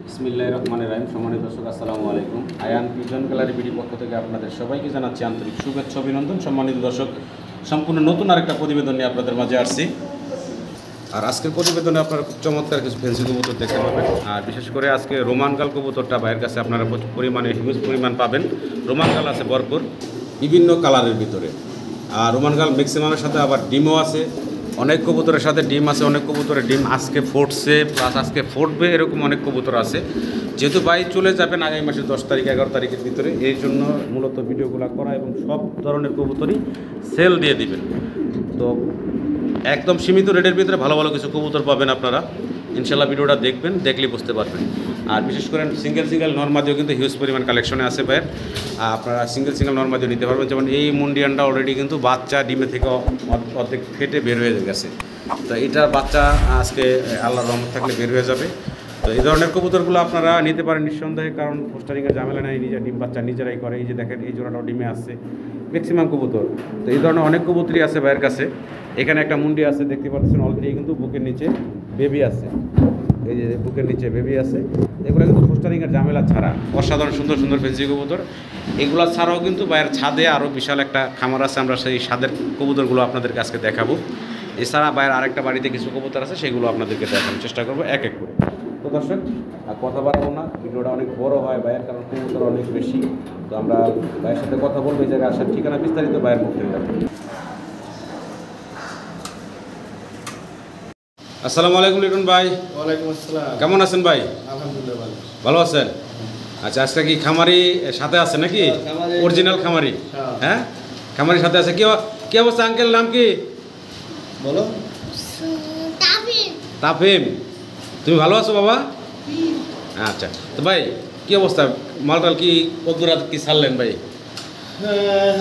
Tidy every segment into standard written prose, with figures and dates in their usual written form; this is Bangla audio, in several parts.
বিসমিল্লাহির রহমানির রহিম। সম্মানিত দর্শক, আসসালামু আলাইকুম। আয়ান পিজন গ্যালারি বিডি পক্ষ থেকে আপনাদের সবাইকে জানাচ্ছি আন্তরিক শুভেচ্ছা অভিনন্দন। সম্মানিত দর্শক, সম্পূর্ণ নতুন আরেকটা প্রতিবেদন নিয়ে আপনাদের মাঝে আসছি। আর আজকের প্রতিবেদনে আপনারা খুব চমৎকার কিছু ফেন্সি কবুতর দেখতে পাবেন। আর বিশেষ করে আজকে রোমানগাল কবুতরটা ভাইয়ের কাছে আপনারা প্রচুর পরিমাণে হিউজ পরিমাণ পাবেন। রোমানগাল আছে ভরপুর বিভিন্ন কালারের ভিতরে। আর রোমানগাল ম্যাক্সিমামের সাথে আবার ডিমও আছে। অনেক কবুতরের সাথে ডিম আছে, অনেক কবুতরের ডিম আজকে ফুটছে প্লাস আজকে ফুটবে, এরকম অনেক কবুতর আছে। যেহেতু ভাই চলে যাবেন আগামী মাসের 10 তারিখ 11 তারিখের ভিতরে, এই জন্য মূলত ভিডিওগুলো করা এবং সব ধরনের কবুতরই সেল দিয়ে দিবেন। তো একদম সীমিত রেটের ভিতরে ভালো ভালো কিছু কবুতর পাবেন আপনারা। ইনশাল্লাহ ভিডিওটা দেখবেন, দেখলেই বুঝতে পারবেন। আর বিশেষ করে সিঙ্গেল নর্মাদিও কিন্তু হিউজ পরিমাণ কালেকশনে আছে ভাইয়ের। আপনারা সিঙ্গেল নর্মাদিও নিতে পারবেন। যেমন এই মুন্ডিয়ানটা অলরেডি কিন্তু বাচ্চা ডিমে থেকে অর্ধেক ফেটে বের হয়ে গেছে। তো এটার বাচ্চা আজকে আল্লাহর রহমত থাকলে বের হয়ে যাবে। তো এই ধরনের কবুতরগুলো আপনারা নিতে পারেন নিঃসন্দেহে, কারণ পোস্টারিংয়ের ঝামেলা নেই, নিজের ডিম বাচ্চা নিজেরাই করে। এই যে দেখেন, এই জোড়াটাও ডিমে আসছে ম্যাক্সিমাম কবুতর। তো এই ধরনের অনেক কবুতরই আছে ভাইয়ের কাছে। এখানে একটা মুন্ডি আছে, দেখতে পাচ্ছেন অলরেডি কিন্তু বুকের নিচে বেবি আছে। এই যে বুকের নিচে বেবি আছে। এগুলো কিন্তু পোস্টারিংয়ের ঝামেলা ছাড়া অসাধারণ সুন্দর সুন্দর ফেন্সি কবুতর। এগুলো ছাড়াও কিন্তু ভাইয়ের ছাদে আরও বিশাল একটা খামার আছে, আমরা সেই ছাদের কবুতরগুলো আপনাদেরকে আজকে দেখাবো। এছাড়া ভাইয়ের আরেকটা বাড়িতে কিছু কবুতর আছে, সেগুলো আপনাদেরকে দেখানোর চেষ্টা করবো এক এক করে। তো দর্শক, কথা বাড়াবো না, ভিডিওটা অনেক বড় হয় ভাইয়ের, কারণ কবুতর অনেক বেশি। তো আমরা ভাইয়ের সাথে কথা বলবো, এই জায়গায় আসার ঠিকানা বিস্তারিত ভাইয়ের মুখ থেকে যাবো। আসসালামু আলাইকুম লিটন ভাই। ওয়ালাইকুম আসসালাম। কেমন আছেন ভাই? আলহামদুলিল্লাহ ভালো। ভালো আছেন? আচ্ছা, আজকে কি খামারি সাথে আছে নাকি? অরিজিনাল খামারি? হ্যাঁ, খামারির সাথে আছে। কি অবস্থা আঙ্কেল, নাম কি বলো? তাফিম। তুমি ভালো আছো বাবা? আচ্ছা, তো ভাই কি অবস্থা, মালটাল কি কতদূর কি ছাড়লেন ভাই?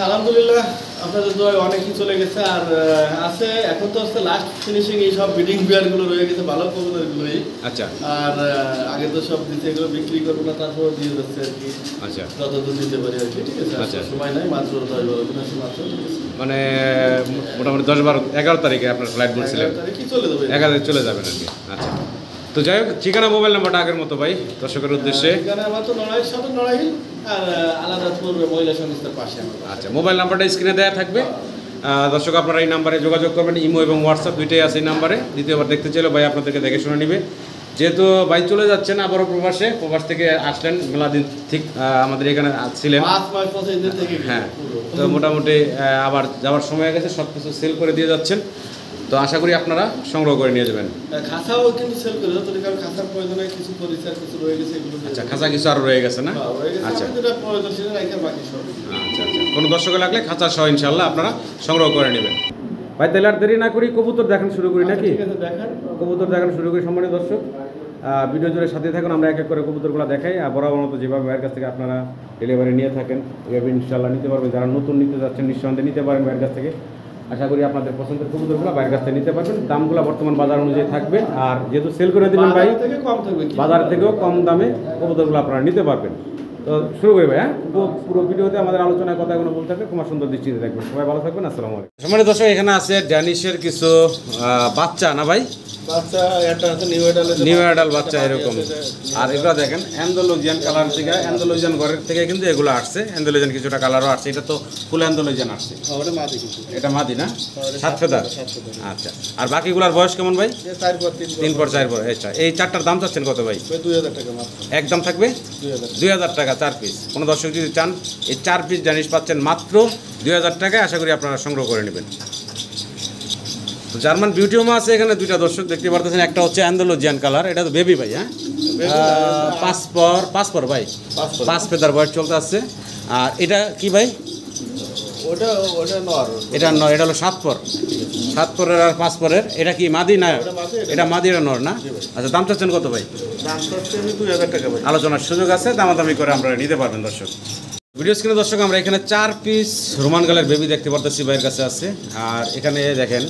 আলহামদুলিল্লাহ, আপনাদের দোয়ায় অনেকই চলে গেছে। আর আছে এখন তো হচ্ছে লাস্ট ফিনিশিং, এই সব ব্রিডিং পেয়ারগুলো রয়ে গেছে, ভালো কবুতরগুলোই। আচ্ছা। আর আগে তো সব দিতে, এগুলো বিক্রি করবো না, তারপর দিয়ে যাচ্ছে আর কি। আচ্ছা, যতদূর দিতে পারি আর কি। ঠিক আছে, আচ্ছা, সময় নাই, মাত্র 10-12 দিন আছে মাত্র। মানে মোটামুটি 10-11 তারিখে আপনার ফ্লাইট বলছিলেন? 11 তারিখে চলে যাবে। 11 তারিখে চলে যাবেন আর কি। আচ্ছা, তো যাই হোক, ঠিকানা মোবাইল নাম্বারটা আগের মতো ভাই দর্শকের উদ্দেশ্যে। ঠিকানা আমার তো নড়াইল, সাথে নড়াইল আর আলাদাপুর মহিলা সংস্থার পাশে আমার। আচ্ছা, মোবাইল নাম্বারটা স্ক্রিনে দেওয়া থাকবে। দর্শক, আপনারা এই নাম্বারে যোগাযোগ করবেন। ইমো এবং হোয়াটসঅ্যাপ দুইটাই আছে এই নাম্বারে। দ্বিতীয়বার দেখতে চাইলে ভাই আপনাদেরকে দেখে শুনে নিবে। যেহেতু ভাই চলে যাচ্ছেন আবারও প্রবাস থেকে আসলেন, মেলা দিন ঠিক আমাদের এখানে ছিলেন। হ্যাঁ, তো মোটামুটি আবার যাওয়ার সময় হয়ে গেছে, সব কিছু সেল করে দিয়ে যাচ্ছেন। তো আশা করি আপনারা সংগ্রহ করে নিয়ে যাবেন। খাঁচাও কিন্তু সেল করে দাও, কারণ খাঁচার প্রয়োজনে কিছু পরিচয় কিছু রয়ে গেছে, এগুলো। আচ্ছা, খাঁচা কিছু আরও রয়ে গেছে না? আচ্ছা, যেটা প্রয়োজন সেটা রাখে, বাকি সব। আচ্ছা আচ্ছা, কোনো দর্শকের লাগলে খাঁচা সহ ইনশাল্লাহ আপনারা সংগ্রহ করে নেবেন। ভাই তাহলে আর দেরি না করি, কবুতর দেখানো শুরু করি নাকি? কবুতর দেখানো শুরু করি। সম্মানিত দর্শক, ভিডিও জুড়ে সাথে থাকুন, আমরা এক এক করে কবুতরগুলো দেখাই। আর বরাবর মতো যেভাবে ভাইয়ের কাছ থেকে আপনারা ডেলিভারি নিয়ে থাকেন, এভাবে ইনশাল্লাহ নিতে পারবেন। যারা নতুন নিতে যাচ্ছেন নিঃসন্দেহে নিতে পারেন ভাইয়ের কাছ থেকে। আশা করি আপনাদের পছন্দের কবুতরগুলো ভাইয়ের কাছ থেকে নিতে পারবেন। দামগুলো বর্তমান বাজার অনুযায়ী থাকবে। আর যেহেতু সেল করে দেবেন ভাই, বাজার থেকেও কম দামে কবুতরগুলো আপনারা নিতে পারবেন। তো শুরু করি ভাই। হ্যাঁ, পুরো ভিডিওতে আমাদের আলোচনার কথাগুলো বলতে থাকবে, তোমার সুন্দর দৃষ্টিতে দেখবেন। সবাই ভালো থাকবেন। আসসালামু আলাইকুম। সম্মানিত দর্শক, এখানে আছে ড্যানিশের কিছু বাচ্চা না ভাই? বাচ্চা একটা আছে নিউ অ্যাডাল বাচ্চা এরকম। আর এগুলো দেখেন অ্যান্ডালুজিয়ান কালার থেকে, অ্যান্ডালুজিয়ান ঘরের থেকে কিন্তু এগুলো আসছে। অ্যান্ডালুজিয়ান কিছুটা কালারও আসছে। এটা তো ফুল অ্যান্ডালুজিয়ান আসছে। এটা মাদি না? 7 ফেদার। আচ্ছা, আর বাকিগুলোর বয়স কেমন ভাই? 3 পর 4 পর। আচ্ছা, এই চারটার দাম চাচ্ছেন কত ভাই? 2000 টাকা মাত্র। একদম থাকবে 2000 টাকা 4 পিস। কোনো দর্শক যদি চান, এই 4 পিস জানিস পাচ্ছেন মাত্র 2000 টাকায়। আশা করি আপনারা সংগ্রহ করে নেবেন। তো জার্মান বিউটিওমা আছে এখানে দুইটা, দর্শক দেখতে পারতেছেন। একটা হচ্ছে অ্যান্ডালুজিয়ান কালার, এটা তো বেবি ভাই। হ্যাঁ, 5 পর ভাই, 5 ফেদার বয়স চলতে আসছে। আর এটা কি ভাই? এটা নর। এটা হলো 7 পর। 7 পরের আর 5 পরের। এটা কি মাদি না? এটা মাদি, এটা নর না? আচ্ছা, দাম চাচ্ছেন কত ভাই? 2000 টাকা ভাই। আলোচনার সুযোগ আছে, দামাদামি করে আমরা নিতে পারবেন দর্শক। ভিডিও স্ক্রিনে দর্শক, আমরা এখানে 4 পিস রোমানগালের বেবি দেখতে পারতেছি ভাইয়ের কাছে আছে। আর এখানে দেখেন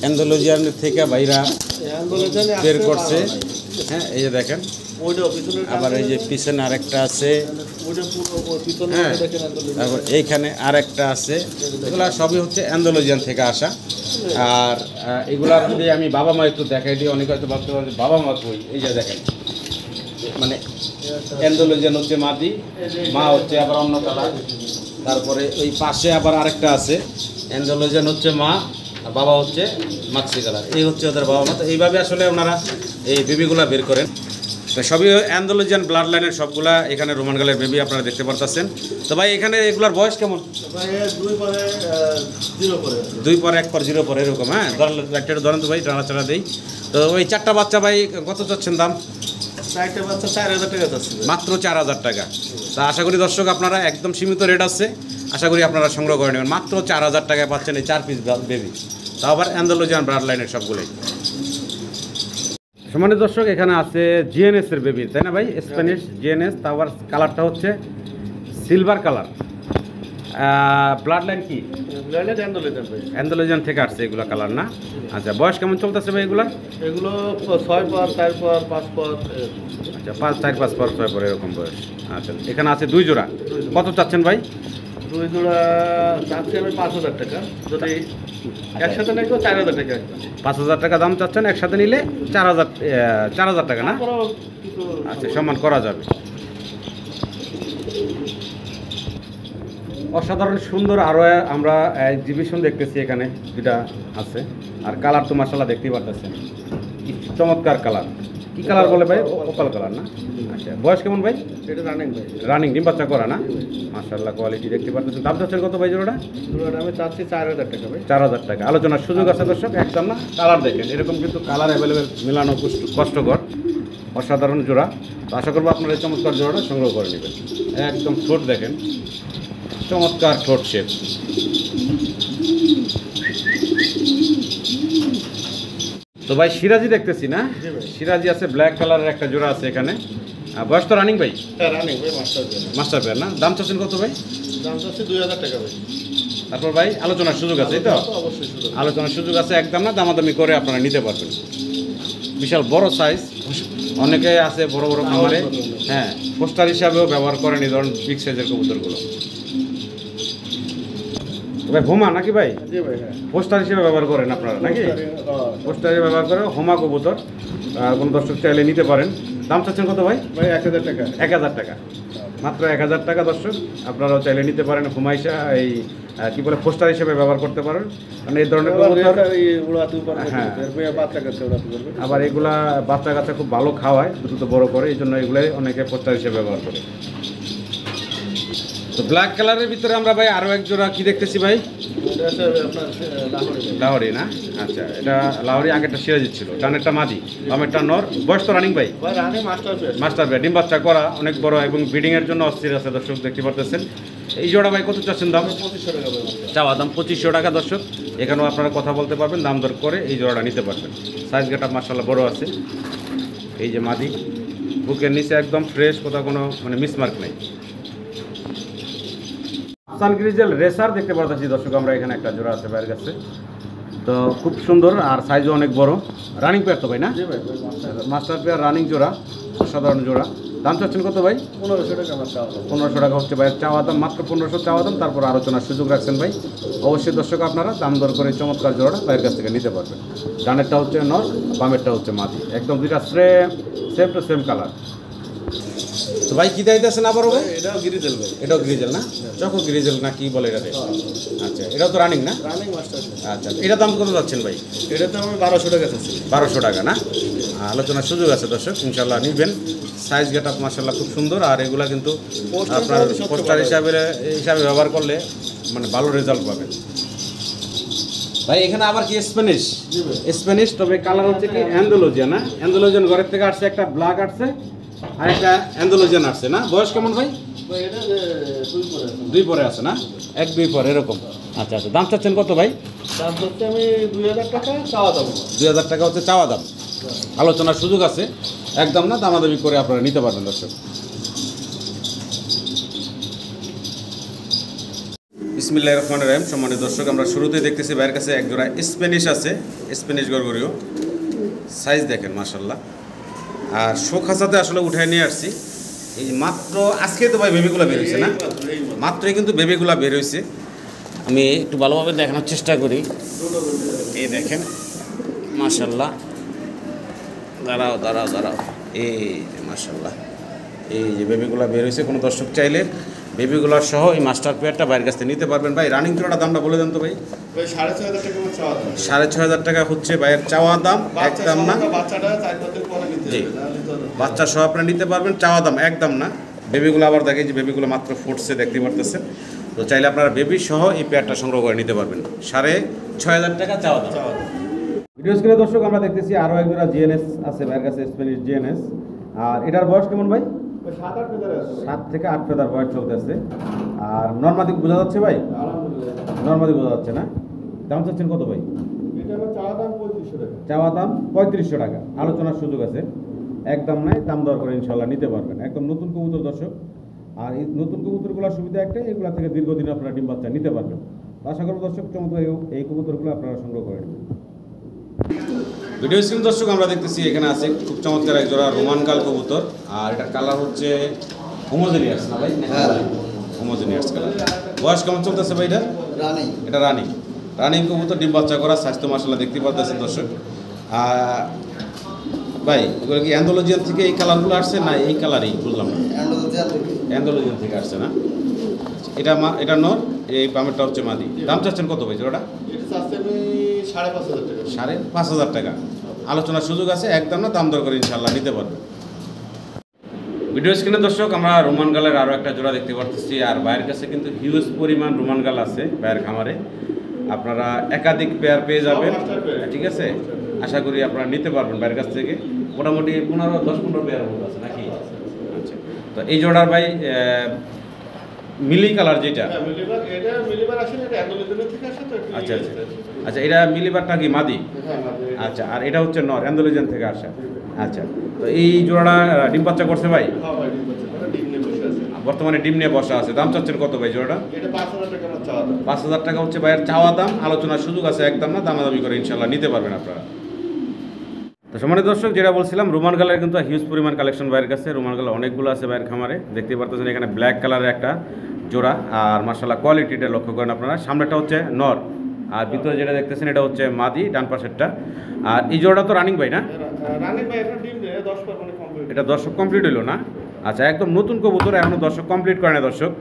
অ্যান্ডালুজিয়ান থেকে ভাইরা বের করছে। হ্যাঁ, এই যে দেখেন। আবার এই যে পিছনে আরেকটা আছে। হ্যাঁ, তারপর এইখানে আরেকটা আছে। এগুলা সবই হচ্ছে অ্যান্ডালুজিয়ান থেকে আসা। আর এগুলার যদি আমি বাবা মা একটু দেখাই দিই, অনেকে হয়তো ভাবতে পারে বাবা মা কই। এই যে দেখেন, মানে অ্যান্ডালুজিয়ান হচ্ছে মাদি, মা হচ্ছে আবার অন্য কালার। তারপরে ওই পাশে আবার আরেকটা আছে, অ্যান্ডালুজিয়ান হচ্ছে মা, আর বাবা হচ্ছে মাক্সি কালার। এই হচ্ছে ওদের বাবা মা। তো এইভাবে আসলে ওনারা এই বেবিগুলা বের করেন। তো সবই অ্যান্ডালুজিয়ান ব্লাড লাইনের সবগুলা এখানে রোমান গালের বেবি আপনারা দেখতে পারতেছেন। তো ভাই এখানে এগুলার বয়স কেমন? ভাই 2 পরে 0 পরে 2 পর 1 পর 0 পর এরকম। হ্যাঁ, একটা ধরেন তো ভাই, টানা দেই। তো ওই 4টা বাচ্চা ভাই কত চাচ্ছেন দাম? 4টা বাচ্চা 4000 টাকা যাচ্ছে মাত্র 4000 টাকা। তা আশা করি দর্শক আপনারা একদম সীমিত রেট আছে, আশা করি আপনারা সংগ্রহ করে নেবেন। মাত্র 4000 টাকায় পাচ্ছেন এই 4 পিস বেবি, তা আবার অ্যান্ডালুজিয়ান ব্লাড লাইনের সবগুলোই। সম্মানিত দর্শক, এখানে আছে জিএনএস এর বেবি, তাই না ভাই? স্প্যানিশ জিএনএস, তা আবার কালারটা হচ্ছে সিলভার কালার। ব্লাড লাইন কি? ব্লাডে অ্যান্ডালুজিয়ান ভাই। অ্যান্ডালুজিয়ান থেকে আসছে এগুলো কালার না? আচ্ছা, বয়স কেমন চলতেছে ভাই এগুলা? এগুলো 6 পর 4 পর 5 পর। আচ্ছা, 5 4 5 পর 6 পর এরকম বয়স। আচ্ছা, এখানে আছে 2 জোড়া। কত চাচ্ছেন ভাই? 2 জোড়া চাচ্ছি আমি 5000 টাকা, যদি একসাথে নেই তো 4000 টাকা। 5000 টাকা দাম চাচ্ছেন, একসাথে নিলে 4000 টাকা না? আচ্ছা, সম্মান করা যাবে। অসাধারণ সুন্দর আরও আমরা এক্সিবিশন দেখতেছি, এখানে যেটা আছে। আর কালার তো মাশাআল্লাহ দেখতেই পারতেছেন, কি চমৎকার কালার। কি কালার বলে ভাই? ওপাল কালার না? আচ্ছা, বয়স কেমন ভাই? এটা রানিং ভাই। রানিং ডিম বাচ্চা করা না? মাশাআল্লাহ, কোয়ালিটি দেখতে পারতেছেন। দাম চাচ্ছেন কত ভাই জোড়াটা? জোড়াটা আমি চাচ্ছি 4000 টাকা ভাই। 4000 টাকা। আলোচনার সুযোগ আছে দর্শক, একদম না। কালার দেখেন, এরকম কিন্তু কালার অ্যাভেলেবেল মেলানো কষ্টকর। অসাধারণ জোড়া। তো আশা করবো আপনারা এই চমৎকার জোড়াটা সংগ্রহ করে নেবেন। একদম ঠোঁট দেখেন, চমৎকার ঠোঁট শেপ। তো ভাই সিরাজি দেখতেছি না? সিরাজি আছে, ব্ল্যাক কালারের একটা জোড়া আছে এখানে। বয়স তো রানিং ভাই? হ্যাঁ রানিং ভাই, মাস্টার পেয়ার না? দাম চাচ্ছেন কত ভাই? দাম চাচ্ছি 2000 টাকা ভাই। তারপর ভাই আলোচনার সুযোগ আছে, এই তো? অবশ্যই সুযোগ। আলোচনার সুযোগ আছে, একদম না, দামাদামি করে আপনারা নিতে পারবেন। বিশাল বড় সাইজ, অনেকে আছে বড় বড় খামারে, হ্যাঁ, পোস্টার হিসাবেও ব্যবহার করেন এই ধরনের বিগ সাইজের কবুতরগুলো। ভাই হোমা নাকি ভাই? জি ভাই, হ্যাঁ। পোস্টার হিসেবে ব্যবহার করেন আপনারা নাকি? পোস্টারে ব্যবহার করে হোমা কবুতর। কোন দর্শক চাইলে নিতে পারেন। দাম চাচ্ছেন কত ভাই? ভাই 1000 টাকা। 1000 টাকা, মাত্র 1000 টাকা দর্শক। আপনারাও চাইলে নিতে পারেন, হোমা এই কি বলে পোস্টার হিসেবে ব্যবহার করতে পারেন। কারণ এই ধরনের কবুতর, হ্যাঁ, আবার এগুলা বাচ্চা কাচ্চা খুব ভালো খাওয়ায়, দ্রুত বড় করে, এই জন্য এগুলাই অনেকে পোস্টার হিসেবে ব্যবহার করে। তো ব্ল্যাক কালারের ভিতরে আমরা ভাই আরও এক জোড়া কি দেখতেছি ভাই? লাহোরি না? আচ্ছা, এটা লাহোরি, আগেরটা সিরাজি ছিল, ডানেরটা মাদি, বামেরটা নর। বয়স তো রানিং ভাই? মাস্টার ভাই, ডিম বাচ্চা করা, অনেক বড় এবং ব্রিডিংয়ের জন্য অস্থির আছে দর্শক, দেখতে পারতেছেন। এই জোড়া ভাই কত চাচ্ছেন দাম? 2500 টাকা ভাই। চাওয়া দাম 2500 টাকা দর্শক। এখানেও আপনারা কথা বলতে পারবেন, দাম দর করে এই জোড়াটা নিতে পারবেন। সাইজ গেটা মাশাআল্লাহ বড় আছে। এই যে মাদি, বুকের নিচে একদম ফ্রেশ, কোথাও কোনো মানে মিসমার্ক নেই। আফসান গ্রিজেল রেসার দেখতে পাচ্ছি দর্শক আমরা এখানে, একটা জোড়া আছে ভাইয়ের কাছে। তো খুব সুন্দর, আর সাইজও অনেক বড়। রানিং পেয়ার তো ভাই না? মাস্টার পেয়ার রানিং জোড়া, অসাধারণ জোড়া। দাম চাচ্ছেন কত ভাই? 1500 টাকা। 1500 টাকা হচ্ছে ভাই চাওয়া দাম, মাত্র 1500 চাওয়া দাম। তারপর আলোচনার সুযোগ রাখছেন ভাই। অবশ্যই দর্শক আপনারা দাম দর করে চমৎকার জোড়াটা ভাইয়ের কাছ থেকে নিতে পারবেন। ডানেরটা হচ্ছে নর, বামেরটা হচ্ছে মাদি, একদম দুইটা সেম টু সেম কালার। তো ভাই কি দিতেছেন আবারও ভাই? এটাও গ্রিজেল ভাই। এটাও গ্রিজেল না? চকো গ্রিজেল না কি বলে এটাতে? আচ্ছা, এটাও তো রানিং না? Running master. আচ্ছা, এটা দাম কত যাচ্ছেন ভাই? এটা তো আমি 1200 টাকা চাচ্ছি। 1200 টাকা না? আলোচনার সুযোগ আছে দর্শক, ইনশাল্লাহ নিবেন। সাইজ গেট আপ মাশাআল্লাহ খুব সুন্দর, আর এগুলা কিন্তু আপনার পোস্টার হিসাবে ব্যবহার করলে মানে ভালো রেজাল্ট পাবেন ভাই। এখানে আবার কি স্প্যানিশ, তবে কালার হচ্ছে কি অ্যান্ডালুজিয়ান না? অ্যান্ডালুজিয়ান ঘরের থেকে আসছে, একটা ব্ল্যাক আসছে আর একটা অ্যান্ডালুজিয়ান আসছে না? বয়স কেমন ভাই? এটা 2 পরে আছে না? 1-2 পরে এরকম। আচ্ছা আচ্ছা, দাম চাচ্ছেন কত ভাই? দাম হচ্ছে আমি 2000 টাকা চাওয়া দাম। 2000 টাকা হচ্ছে চাওয়া দাম, আলোচনার সুযোগ আছে, একদম না, দামাদামি করে আপনারা নিতে পারবেন দর্শক। বিসমিল্লাহির রহমানির রহিম। সম্মানিত দর্শক, আমরা শুরুতেই দেখতেছি ভাইয়ের কাছে এক জোড়া স্প্যানিশ আছে, স্প্যানিশ গরগরিও। সাইজ দেখেন মাশাআল্লাহ, আর শোখাসাতে আসলে উঠায় নিয়ে আসছি। এই মাত্র আজকে তো ভাই বেবিগুলো বের হয়েছে না? মাত্রই কিন্তু বেবিগুলো বের হয়েছে। আমি একটু ভালোভাবে দেখানোর চেষ্টা করি। এই দেখেন মাশাআল্লাহ, দাঁড়াও, এই মাশাআল্লাহ, এই যে বেবিগুলো বের হয়েছে, কোনো দর্শক চাইলে বেবিগুলোর সহ এই মাস্টার পেয়ারটা বাইরের কাছ থেকে নিতে পারবেন। ভাই রানিং জোড়াটা দামটা বলে দেন তো ভাই। 6,500 টাকা আমার চাওয়া দাম। 6,500 টাকা হচ্ছে ভাইয়ের চাওয়া দাম, একদম না? বাচ্চাটা 4-5 দিন পরে নিতে জি, হবে, নাহলে তো বাচ্চা সহ আপনারা নিতে পারবেন, চাওয়া দাম একদম না। বেবিগুলো আবার দেখেন যে বেবিগুলো মাত্র ফুটছে, দেখতে পারতেছেন। তো চাইলে আপনারা বেবি সহ এই পেয়ারটা সংগ্রহ করে নিতে পারবেন। 6,500 টাকা চাওয়া দাম। চাওয়া দাম। ভিডিও স্ক্রিনে দর্শক আমরা দেখতেছি আরও এক জোড়া জিএনএস আছে ভাইয়ের কাছে, স্প্যানিশ জিএনএস। আর এটার বয়স কেমন ভাই? 7-8 ফেদার আছে। 7 থেকে 8 ফেদার বয়স চলতেছে। আর নর্মাদিক বোঝা যাচ্ছে ভাই? আলহামদুলিল্লাহ। নর্মাদি বোঝা যাচ্ছে না। দাম চাচ্ছেন কত ভাই? এটা আমার চাওয়া দাম 3500 টাকা। চাওয়া দাম 3500 টাকা, আলোচনার সুযোগ আছে, একদম নাই, দাম দর করে ইনশাল্লাহ নিতে পারবেন। একদম নতুন কবুতর দর্শক। আর এই নতুন কবুতরগুলোর সুবিধা একটাই, এগুলো থেকে দীর্ঘদিন আপনারা ডিম বাচ্চা নিতে পারবেন। তো আশা করব দর্শক চমৎকার এই কবুতরগুলো আপনারা সংগ্রহ করে নেবেন। ভিডিও স্ক্রিন দর্শক আমরা দেখতেছি এখানে আছে খুব চমৎকার এক জোড়া রোমান গাল কবুতর। আর এটার কালার হচ্ছে হোমোজেনিয়াস না ভাই? হ্যাঁ, হোমোজেনিয়াস কালার। বয়স কেমন চলতেছে ভাই এটা? রানিং। এটা রানিং কবুতর, ডিম বাচ্চা করা, স্বাস্থ্য মাসাল্লাহ দেখতে পাচ্ছেন দর্শক। ভাই এগুলো কি অ্যান্ডোলজিয়ান থেকে এই কালারগুলো আসছে না এই কালারই? বুঝলাম না। অ্যান্ডোলজিয়ান থেকে আসছে না? এটা নর, এই বামেরটা হচ্ছে মাদি। দাম চাচ্ছেন কত ভাই জোড়াটা? এটা চাচ্ছি আমি 5,500 টাকা। 5,500 টাকা, আলোচনার সুযোগ আছে, একদম না, দাম দর করে ইনশাল্লাহ নিতে পারবে। ভিডিও স্ক্রিনে দর্শক আমরা রোমান গালের আরও একটা জোড়া দেখতে পাচ্ছি। আর ভাইয়ের কাছে কিন্তু হিউজ পরিমাণ রোমান গাল আছে ভাইয়ের খামারে, আপনারা একাধিক পেয়ার পেয়ে যাবেন, ঠিক আছে? আশা করি আপনারা নিতে পারবেন ভাইয়ের কাছ থেকে। মোটামুটি 10-15 পেয়ারের মতো আছে নাকি? আচ্ছা, তো এই জোড়ার ভাই মিলি কালার যেটা, হ্যাঁ, এটা মিলিবার আসে না, এটা অ্যান্ডোলজিয়ান থেকে আসে তো একটু আচ্ছা আচ্ছা আচ্ছা, এটা মিলিবারটা কি মাদি? হ্যাঁ, মাঝে। আচ্ছা, আর এটা হচ্ছে নর, অ্যান্ডোলজিয়ান থেকে আসা। আচ্ছা, তো এই জোড়াটা ডিম বাচ্চা করছে ভাই? হ্যাঁ ভাই, ডিম বাচ্চা করে ডিম নিয়ে বসে আছে। বর্তমানে ডিম নিয়ে বসা আছে। দাম চাচ্ছেন কত ভাই জোড়াটা? এটা 5,000 টাকা আমার চাওয়া দাম। 5,000 টাকা হচ্ছে ভাইয়ের চাওয়া দাম, আলোচনার সুযোগ আছে, একদম না, দামাদামি করে ইনশাল্লাহ নিতে পারবেন আপনারা। তো সম্মানিত দর্শক, যেটা বলছিলাম রোমান গালের কিন্তু হিউজ পরিমাণ কালেকশন ভাইয়ের কাছে। রোমান গাল অনেকগুলো আছে ভাইয়ের খামারে, দেখতে পারতেছেন এখানে ব্ল্যাক কালারের একটা জোড়া। আর মাশাআল্লাহ কোয়ালিটিটা লক্ষ্য করেন আপনারা। সামনেটা হচ্ছে নর, আর ভিতরে যেটা দেখতেছেন এটা হচ্ছে মাদি, ডান পাশেরটা। আর এই জোড়াটা তো রানিং ভাই না? রানিং ভাই, এটা ডিম দেয় 10 পর মানে কমপ্লিট। এটা দর্শক কমপ্লিট হইলো না? আচ্ছা, একদম নতুন কবুতর, এখনও দর্শক কমপ্লিট করে না দর্শক।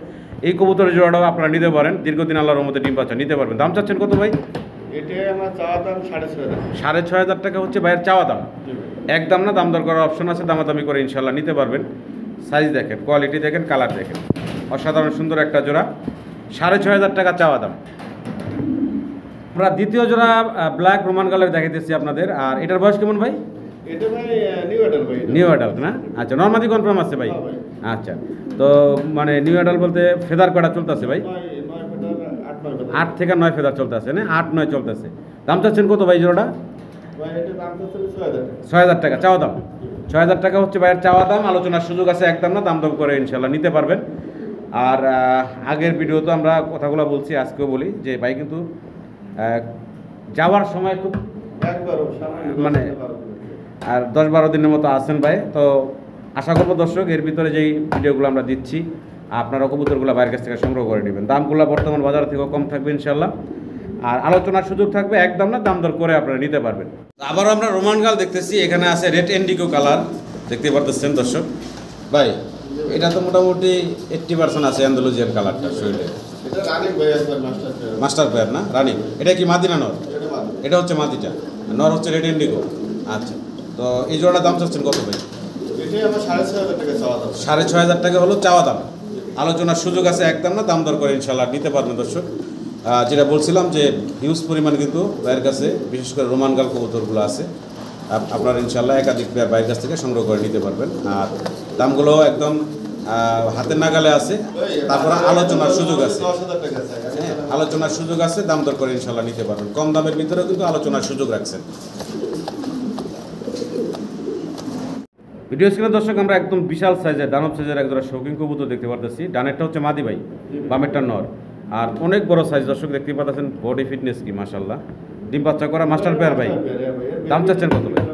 এই কবুতরের জোড়াটাও আপনারা নিতে পারেন, দীর্ঘদিন আল্লাহর রহমতে ডিম বাচ্চা নিতে পারবেন। দাম চাচ্ছেন কত ভাই? এটা আমার চাওয়া দাম 6,500 টাকা। 6,500 টাকা হচ্ছে ভাইয়ের চাওয়া দাম, একদম না, দাম দর করার অপশন আছে, দামাদামি করে ইনশাল্লাহ নিতে পারবেন। সাইজ দেখেন, কোয়ালিটি দেখেন, কালার দেখেন, অসাধারণ সুন্দর একটা জোড়া। 6,500 টাকা চাওয়া দাম। আমরা দ্বিতীয় জোড়া ব্ল্যাক রোমান গালের দেখাইতেছি আপনাদের। আর এটার বয়স কেমন ভাই? এটা ভাই নিউ অ্যাডাল্ট ভাই। নিউ অ্যাডাল্ট না? আচ্ছা, নর্মাদি কনফার্ম আছে ভাই? হ্যাঁ ভাই। আচ্ছা, তো মানে নিউ অ্যাডাল্ট বলতে ফেদার কটা চলতেছে ভাই? 9 ফেদার, 8-9 ফেদার। 8 থেকে 9 ফেদার চলতেছে না? 8-9 চলতেছে। দাম চাচ্ছেন কত ভাই জোড়াটা? ভাই এটা দাম হচ্ছে 6,000 টাকা। 6,000 টাকা চাওয়া দাম। 6,000 টাকা হচ্ছে ভাইয়ের চাওয়া দাম, আলোচনার সুযোগ আছে, একদম না, দাম দর করে ইনশাল্লাহ নিতে পারবেন। আর আগের ভিডিওতে আমরা কথাগুলো বলছি, আজকেও বলি যে ভাই কিন্তু যাওয়ার সময় খুব একবারও সামান্য মানে 10 12 দিন। আর 10-12 দিনের মতো আছেন ভাই। তো আশা করবো দর্শক এর ভিতরে যেই ভিডিওগুলো আমরা দিচ্ছি আপনারা কবুতরগুলো বাইরের কাছ থেকে সংগ্রহ করে নেবেন। দামগুলো বর্তমান বাজার থেকেও কম থাকবে ইনশাল্লাহ, আর আলোচনার সুযোগ থাকবে, একদম না, দাম দর করে আপনারা নিতে পারবেন। আবারও আমরা রোমান গাল দেখতেছি, এখানে আছে রেড ইন্ডিগো কালার, দেখতে পারতেছেন দর্শক। ভাই এটা তো মোটামুটি 80% আছে অ্যান্ডালুজিয়ান কালারটা শরীরে। এটা রানিং ভাই, একবার মাস্টার পেয়ার না? রানিং। এটা কি মাদি না নর? এটা মাত্র। এটা হচ্ছে মাদিটা, নর হচ্ছে রেড ইন্ডিগো। আচ্ছা, তো এই জোড়াটার দাম চাচ্ছেন কত ভাই? এটাই আমার 6,500 টাকা চাওয়া দাম। 6,500 টাকা হলো চাওয়া দাম, আলোচনার সুযোগ আছে, একদম না, দাম দর করে ইনশাল্লাহ নিতে পারবেন দর্শক। যেটা বলছিলাম যে হিউজ পরিমাণ কিন্তু ভাইয়ের কাছে বিশেষ করে রোমান গাল কবুতরগুলো আছে, আপনারা ইনশাল্লাহ একাধিক পেয়ার ভাইয়ের কাছ থেকে সংগ্রহ করে নিতে পারবেন। আর দামগুলো একদম হাতের নাগালে আছে, তারপরে আলোচনার সুযোগ আছে। 10,000 টাকা চাই। হ্যাঁ, আলোচনার সুযোগ আছে, দাম দর করে ইনশাল্লাহ নিতে পারবেন। কম দামের ভিতরেও কিন্তু আলোচনার সুযোগ রাখছেন। ভিডিও স্ক্রিনে দর্শক আমরা একদম বিশাল সাইজের দানব সাইজের একজোড়া শৌখিন কবুতর দেখতে পারতেছি। ডানেরটা হচ্ছে মাদি ভাই, বামেরটা নর। আর অনেক বড় সাইজ দর্শক দেখতে পাচ্ছেন, বডি ফিটনেস কি মাশাআল্লাহ, ডিম বাচ্চা করা মাস্টার পেয়ার ভাই। দাম চাচ্ছেন কত ভাই?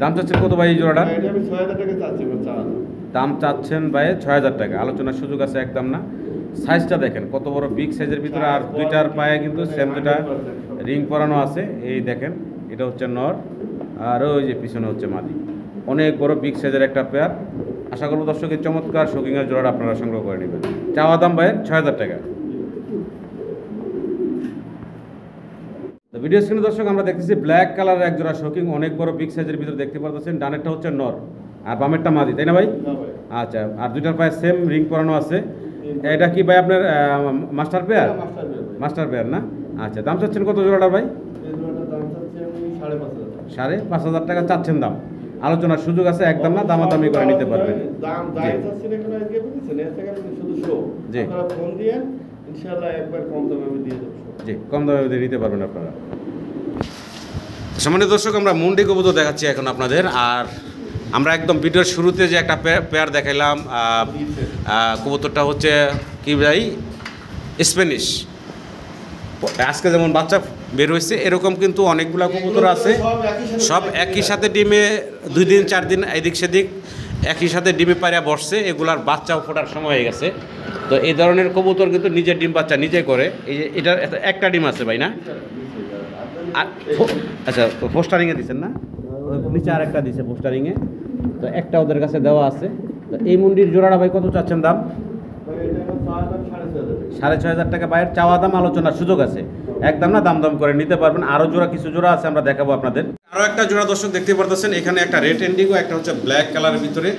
দাম চাচ্ছেন কত ভাই এই জোড়াটা? এটা আমি 6,000 টাকা চাচ্ছি আমার চাওয়া দাম। দাম চাচ্ছেন ভাই 6,000 টাকা, আলোচনার সুযোগ আছে, একদম না। সাইজটা দেখেন কত বড়, বিগ সাইজের ভিতরে। আর দুইটার পায়ে কিন্তু সেম দুটা রিং পরানো আছে, এই দেখেন, এটা হচ্ছে নর আর ওই যে পিছনে হচ্ছে মাদি। অনেক বড় বিগ সাইজের একটা পেয়ার। আশা করব দর্শক এই চমৎকার শৌকিংয়ের জোড়াটা আপনারা সংগ্রহ করে নেবেন। চাওয়া দাম ভাইয়ের 6,000 টাকা। তো ভিডিও স্ক্রিনে দর্শক আমরা দেখতেছি ব্ল্যাক কালারের এক জোড়া শৌকিং, অনেক বড় বিগ সাইজের ভিতরে দেখতে পাচ্ছেন। ডানেরটা হচ্ছে নর আর বামেরটা মাদি, তাই না ভাই? আচ্ছা, আর দুইটার পায়ে সেম রিং পরানো আছে। এটা কি ভাই আপনার মাস্টার পেয়ার? মাস্টার পেয়ার না? আচ্ছা, দাম চাচ্ছেন কত জোড়াটা ভাই? 5,500 টাকা চাচ্ছেন দাম। আলোচনার সুযোগ আছে, একদম না দামাদামি করে নিতে পারবেন। জি জি, কম দামে দিয়ে নিতে পারবেন আপনারা। সামান্য দর্শক আমরা মুন্ডি কবুতর দেখাচ্ছি এখন আপনাদের। আর আমরা একদম ভিডিওর শুরুতে যে একটা পেয়ার দেখাইলাম, কবুতরটা হচ্ছে কি ভাই, স্প্যানিশ। আজকে যেমন বাচ্চা বের হয়েছে এরকম কিন্তু অনেকগুলো কবুতর আছে, সব একই সাথে ডিমে 2 দিন 4 দিন এদিক সেদিক একই সাথে ডিমে পাড়িয়া বসছে, এগুলার বাচ্চাও ফোটার সময় হয়ে গেছে। তো এই ধরনের কবুতর কিন্তু নিজের ডিম বাচ্চা নিজে করে। এই যে এটার একটা ডিম আছে ভাই না? আচ্ছা, পোস্টারিংয়ে দিচ্ছেন না? নিচে আর একটা দিছে পোস্টারিংয়ে, তো একটা ওদের কাছে দেওয়া আছে। তো এই মুন্ডির জোড়াটা ভাই কত চাচ্ছেন দাম? 6,500 টাকা বাইরের চাওয়া দাম, আলোচনার সুযোগ আছে, একদম না দাম করে নিতে পারবেন। আরও জোড়া কিছু জোড়া আছে আমরা দেখাবো আপনাদের। আরও একটা জোড়া দর্শক দেখতে পারতেছেন, এখানে একটা রেড ইন্ডিগো, একটা হচ্ছে ব্ল্যাক কালারের ভিতরে।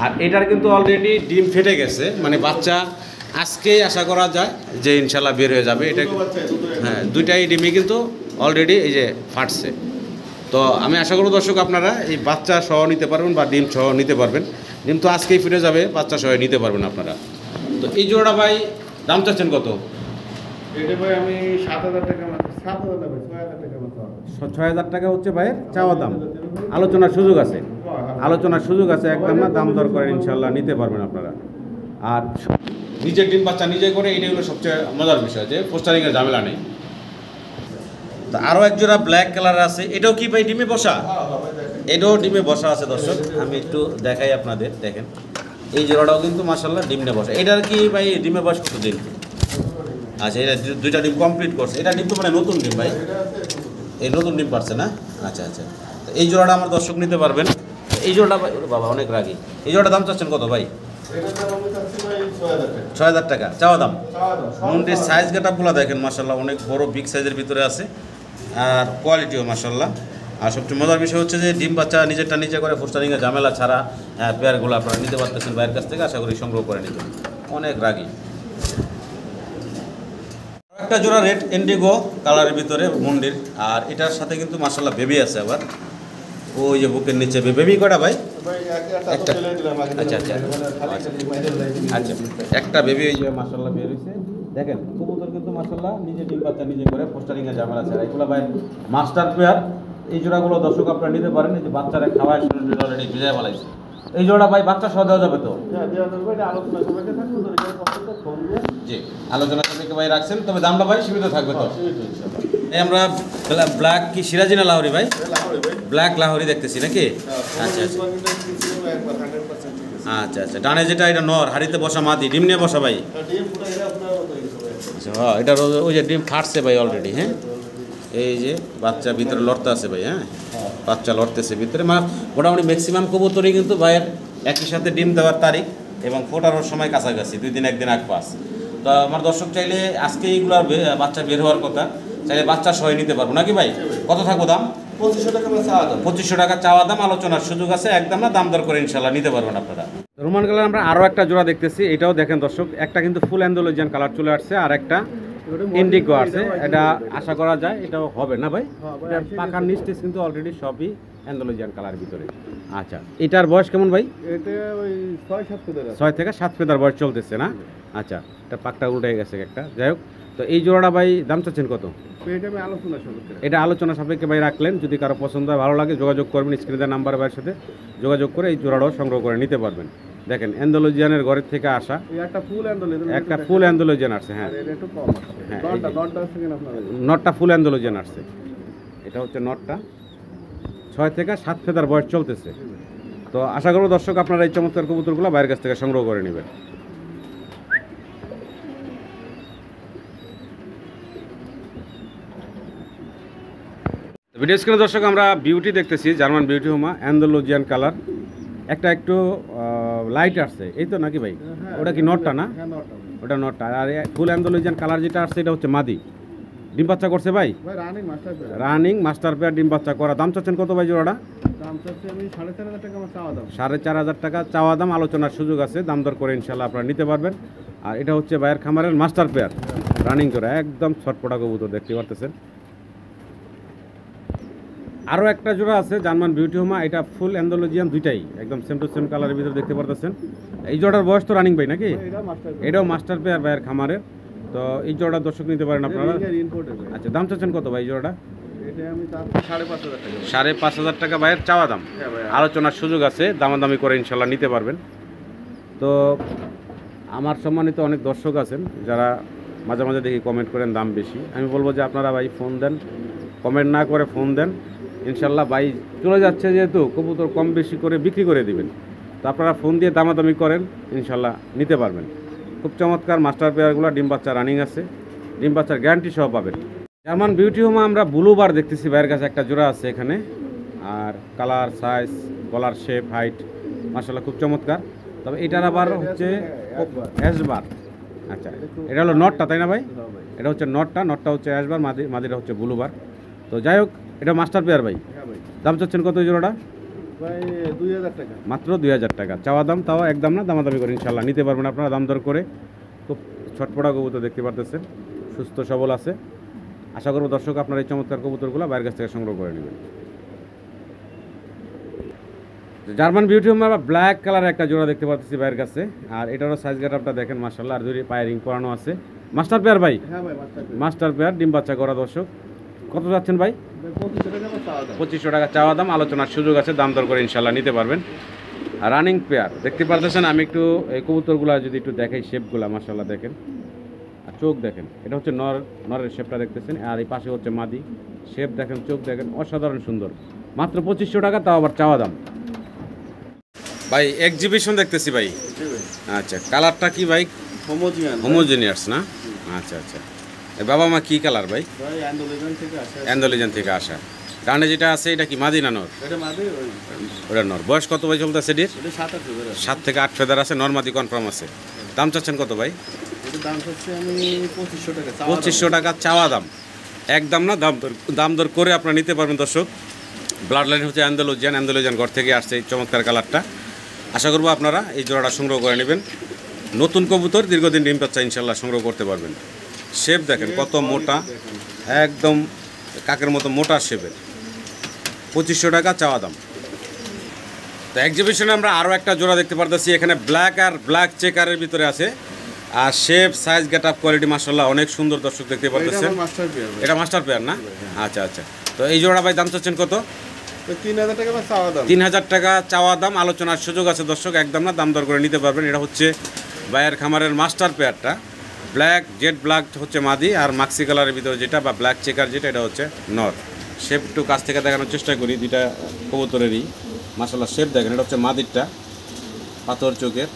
আর এটার কিন্তু অলরেডি ডিম ফেটে গেছে, মানে বাচ্চা আজকেই আশা করা যায় যে ইনশাল্লাহ বের হয়ে যাবে। এটা হ্যাঁ, দুইটাই ডিমই কিন্তু অলরেডি এই যে ফাটছে। তো আমি আশা করব দর্শক আপনারা এই বাচ্চা সহ নিতে পারবেন বা ডিম সহ নিতে পারবেন। ডিম তো আজকেই ফিরে যাবে, বাচ্চা সহ নিতে পারবেন আপনারা। তো এই জোড়াটা ভাই দাম চাচ্ছেন কত? এটা ভাই আমি 7,000 টাকা, 7,000 টাকা, 6,000 টাকা মাত্র। 6,000 টাকা হচ্ছে ভাইয়ের চাওয়া দাম, আলোচনার সুযোগ আছে, আলোচনার সুযোগ আছে, একদম না দাম দর করে ইনশাল্লাহ নিতে পারবেন আপনারা। আর নিজের ডিম বাচ্চা নিজে করে, এইটাই হলো সবচেয়ে মজার বিষয়, যে পোস্টারিংয়ের ঝামেলা নেই। তো আরও এক জোড়া ব্ল্যাক কালার আছে, এটাও কি ভাই ডিমে বসা? এটাও ডিমে বসা আছে দর্শক, আমি একটু দেখাই আপনাদের। দেখেন এই জোড়াটাও কিন্তু মাশাআল্লাহ ডিমে বসা। এটার কি ভাই ডিমে বয়স কত দিন? আচ্ছা, এটা দুইটা ডিম কমপ্লিট করছে। এটা ডিম তো মানে নতুন ডিম ভাই, এই নতুন ডিম পারছে না? আচ্ছা আচ্ছা, তো এই জোড়াটা আমার দর্শক নিতে পারবেন। এই জোড়াটা ভাই বাবা অনেক রাগি। এই জোড়াটা দাম চাচ্ছেন কত ভাই? 6,000 টাকা চাওয়া দাম। মুন্ডির সাইজ গেটআপগুলো দেখেন মাশাআল্লাহ, অনেক বড় বিগ সাইজের ভিতরে আছে, আর কোয়ালিটিও মাশাআল্লাহ। আর সবচেয়ে মজার বিষয় হচ্ছে যে ডিম বাচ্চা নিজেরটা নিজে করে, পোস্টারিংয়ের ঝামেলা ছাড়া পেয়ারগুলো আপনারা নিতে পারতেছেন বাইরের কাছ থেকে। আশা করি সংগ্রহ করে নিতে, অনেক রাগি। একটা জোড়া রেড ইন্ডিগো কালারের ভিতরে মুন্ডির, আর এটার সাথে কিন্তু মাশাআল্লাহ বেবি আছে আবার। ওই যে বুকের নিচে বেবি কটা ভাই? একটা। আচ্ছা আচ্ছা আচ্ছা, একটা বেবি এই যে মাশাআল্লাহ বের হয়েছে। দেখেন কবুতর কিন্তু মাশাআল্লাহ নিজে ডিম বাচ্চা নিজে করে, পোস্টারিংয়ের ঝামেলা ছাড়া। এগুলো ভাই মাস্টার পেয়ার। এই জোড়াগুলো দর্শক আপনারা নিতে পারেন। এই যে বাচ্চারা খাওয়ায় শরীর অলরেডি ভিজায় বলাইছে। এই জোড়া ভাই বাচ্চা সহ দেওয়া যাবে তো? জি, আলোচনা থেকে ভাই রাখছেন, তবে দামটা ভাই সীমিত থাকবে তো? এই আমরা ব্ল্যাক কি সিরাজি না লাহোরি ভাই? ব্ল্যাক লাহোরি দেখতেছি নাকি? আচ্ছা আচ্ছা আচ্ছা আচ্ছা, ডানে যেটা এটা নর, হাড়িতে বসা মাদি, ডিম নিয়ে বসা ভাই? আচ্ছা, হ্যাঁ, এটার ওই যে ডিম ফাটছে ভাই অলরেডি। হ্যাঁ, এই যে বাচ্চা ভিতরে লড়তে আছে ভাই। হ্যাঁ, বাচ্চা লড়তেছে ভিতরে। মোটামুটি ম্যাক্সিমাম কবুতরই কিন্তু ভাইয়ের একই সাথে ডিম দেওয়ার তারিখ এবং ফোটানোর সময় কাছাকাছি, 2 দিন 1 দিন আগ পাস। তো আমার দর্শক চাইলে আজকে এইগুলোর বাচ্চা বের হওয়ার কথা, চাইলে বাচ্চা সহ নিতে পারবো নাকি ভাই? কত থাকবো দাম? 2500 টাকা চাওয়া দাম। 2500 টাকা চাওয়া দাম, আলোচনার সুযোগ আছে, একদম না দাম দর করে ইনশাল্লাহ নিতে পারবেন আপনারা। রোমান কালার আমরা আরও একটা জোড়া দেখতেছি, এটাও দেখেন দর্শক, একটা কিন্তু ফুল অ্যান্ডালুজিয়ান কালার চলে আসছে, আর একটা ইন্ডিগো আছে। এটা আশা করা যায় এটাও হবে না ভাই? পাকার নিচে কিন্তু অলরেডি সবই অ্যান্ডালুজিয়ান কালার ভিতরে। আচ্ছা, এটার বয়স কেমন ভাই? এটা ওই 6-7 ফেদার। 6 থেকে 7 ফেদার বয়স চলতেছে না? আচ্ছা, এটা পাকটা উল্টে গেছে একটা। যাই হোক, তো এই জোড়াটা ভাই দাম চাচ্ছেন কত? এটা আলোচনা সাপেক্ষে ভাই রাখলেন, যদি কারো পছন্দ হয় ভালো লাগে যোগাযোগ করবেন, স্ক্রিনে দেওয়া নাম্বার ভাইয়ের সাথে যোগাযোগ করে এই জোড়াটাও সংগ্রহ করে নিতে পারবেন। দেখেন অ্যান্ডালুজিয়ানের ঘরের থেকে আসা একটা ফুল অ্যান্ডালুজিয়ান আসছে। হ্যাঁ হ্যাঁ, নটটা ফুল অ্যান্ডালুজিয়ান আসছে। এটা হচ্ছে নটটা, 6 থেকে 7 ফেদার বয়স চলতেছে। তো আশা করব দর্শক আপনারা এই চমৎকার কবুতরগুলো বাইরের কাছ থেকে সংগ্রহ করে নেবেন। ভিডিও স্ক্রিনে দর্শক আমরা বিউটি দেখতেছি, জার্মান বিউটি হোমা অ্যান্ডালুজিয়ান কালার, একটা একটু লাইট আসছে এই তো নাকি ভাই? ওটা কি নটটা না? ওটা নটটা। আর ফুল অ্যান্ডালুজিয়ান কালার যেটা আসছে এটা হচ্ছে মাদি। ডিম বাচ্চা করছে ভাই? রানিং মাস্টার পেয়ার ডিম বাচ্চা করা। দাম চাচ্ছেন কত ভাই জোড়াটা? দাম চাচ্ছি আমি 4,500 টাকা আমার চাওয়া দাম। 4,500 টাকা চাওয়া দাম, আলোচনার সুযোগ আছে, দাম দর করে ইনশাল্লাহ আপনারা নিতে পারবেন। আর এটা হচ্ছে ভাইয়ের খামারের মাস্টার পেয়ার রানিং করে, একদম ছটপটা কবুতর দেখতে পারতেছেন। আরও একটা জোড়া আছে জার্মান বিউটি হোমা, এটা ফুল অ্যান্ডালুজিয়ান, দুইটাই একদম সেম টু সেম কালারের ভিতরে দেখতে পারতেছেন। এই জোড়ার বয়স তো রানিং ভাই নাকি? এটাও মাস্টার পেয়ার ভাইয়ের খামারের। তো এই জোড়া দর্শক নিতে পারেন আপনারা। আচ্ছা, দাম চাচ্ছেন কত ভাই জোড়াটা? 5,500 টাকা ভাইয়ের চাওয়া দাম, আলোচনার সুযোগ আছে, দামাদামি করে ইনশাল্লাহ নিতে পারবেন। তো আমার সম্মানিত অনেক দর্শক আছেন যারা মাঝে মাঝে দেখি কমেন্ট করেন দাম বেশি। আমি বলবো যে আপনারা ভাই ফোন দেন, কমেন্ট না করে ফোন দেন, ইনশাল্লাহ ভাই চলে যাচ্ছে যেহেতু কবুতর কম বেশি করে বিক্রি করে দিবেন। তো আপনারা ফোন দিয়ে দামাদামি করেন, ইনশাল্লাহ নিতে পারবেন। খুব চমৎকার মাস্টার পেয়ারগুলো, ডিম বাচ্চা রানিং আছে, ডিম বাচ্চার গ্যারান্টি সহ পাবেন। জার্মান বিউটি হোমা আমরা ব্লু বার দেখতেছি ভাইয়ের কাছে, একটা জোড়া আছে এখানে। আর কালার, সাইজ, গলার শেপ, হাইট মাশাআল্লাহ খুব চমৎকার। তবে এটার আবার হচ্ছে অ্যাশবার। আচ্ছা, এটা হলো নটটা তাই না ভাই? এটা হচ্ছে নটটা হচ্ছে অ্যাশবার, মাদিটা হচ্ছে ব্লু বার। তো যাই হোক, এটা মাস্টার পেয়ার ভাই। দাম চাচ্ছেন কত জোড়াটা? ভাই 2,000 টাকা। মাত্র 2,000 টাকা চাওয়া দাম, তাও একদম না, দামাদামি করে ইনশাল্লাহ নিতে পারবেন আপনারা দাম দর করে। খুব ছটপটা কবুতর দেখতে পারতেছেন, সুস্থ সবল আছে। আশা করব দর্শক আপনারা এই চমৎকার কবুতরগুলো বাইরের কাছ থেকে সংগ্রহ করে নেবেন। জার্মান বিউটি হোমা ব্ল্যাক কালারের একটা জোড়া দেখতে পাচ্ছি ভাইয়ের কাছে। আর এটারও সাইজ গেটআপটা দেখেন মাশাআল্লাহ, আর দুই পায়ে রিং পরানো আছে। মাস্টার পেয়ার ভাই? হ্যাঁ ভাই, মাস্টার পেয়ার, ডিম বাচ্চা করা। দর্শক কত যাচ্ছেন ভাই? 2500 টাকা চাওয়া দাম, আলোচনার সুযোগ আছে, দাম দর করে ইনশাল্লাহ নিতে পারবেন। আর রানিং পেয়ার দেখতে পারতেছেন। আমি একটু এই কবুতরগুলো যদি একটু দেখাই, শেপগুলো মাশাআল্লাহ দেখেন, আর চোখ দেখেন, এটা হচ্ছে নরের শেপটা দেখতেছেন। আর এই পাশে হচ্ছে মাদি, শেপ দেখেন, চোখ দেখেন, অসাধারণ সুন্দর। মাত্র 2500 টাকা, তাও আবার চাওয়া দাম। ভাই এক্সিবিশন দেখতেছি ভাই। আচ্ছা, কালারটা কি ভাই? হোমোজেনিয়াস না? আচ্ছা আচ্ছা। বাবা মা কি কালার ভাই? অ্যান্ডালুজিয়ান থেকে আসা। কারণে যেটা আছে এটা কি মাদি না নর? ওটা নর। বয়স কত ভাই চলতেছে এটির? 7 থেকে 8 ফেদার আছে, নর মাদি কনফার্ম আছে। দাম চাচ্ছেন কত ভাই? 2500 টাকা চাওয়া দাম, একদম না, দাম দর করে আপনারা নিতে পারবেন দর্শক। ব্লাড লাইন হচ্ছে অ্যান্ডালুজিয়ান ঘর থেকে আসছে এই চমৎকার কালারটা। আশা করবো আপনারা এই জোড়াটা সংগ্রহ করে নেবেন। নতুন কবুতর, দীর্ঘদিন ডিম বাচ্চা ইনশাল্লাহ সংগ্রহ করতে পারবেন। শেপ দেখেন কত মোটা, একদম কাকের মতো মোটা শেপের। 2500 টাকা চাওয়া দাম। তো এক্সিবিশনে আমরা আরও একটা জোড়া দেখতে পারতেছি, এখানে ব্ল্যাক আর ব্ল্যাক চেকারের ভিতরে আছে। আর shape, size, get up, quality মাশাআল্লাহ অনেক সুন্দর দর্শক দেখতে পারতেছেন। এটা মাস্টার পেয়ার না? আচ্ছা আচ্ছা। তো এই জোড়া ভাই দাম চাচ্ছেন কত? 3,000 টাকা চাওয়া দাম। 3,000 টাকা চাওয়া দাম, আলোচনার সুযোগ আছে দর্শক, একদম না, দাম দর করে নিতে পারবেন। এটা হচ্ছে ভাইয়ের খামারের মাস্টার পেয়ারটা। ব্ল্যাক, জেড ব্ল্যাক হচ্ছে মাদি, আর মাক্সি কালারের ভিতরে যেটা বা ব্ল্যাক চেকার যেটা, এটা হচ্ছে নর। শেপ একটু কাছ থেকে দেখানোর চেষ্টা করি, দুইটা কবুতরেরই মাশাআল্লাহ শেপ দেখেন। এটা হচ্ছে মাদিরটা, পাথর চোখের,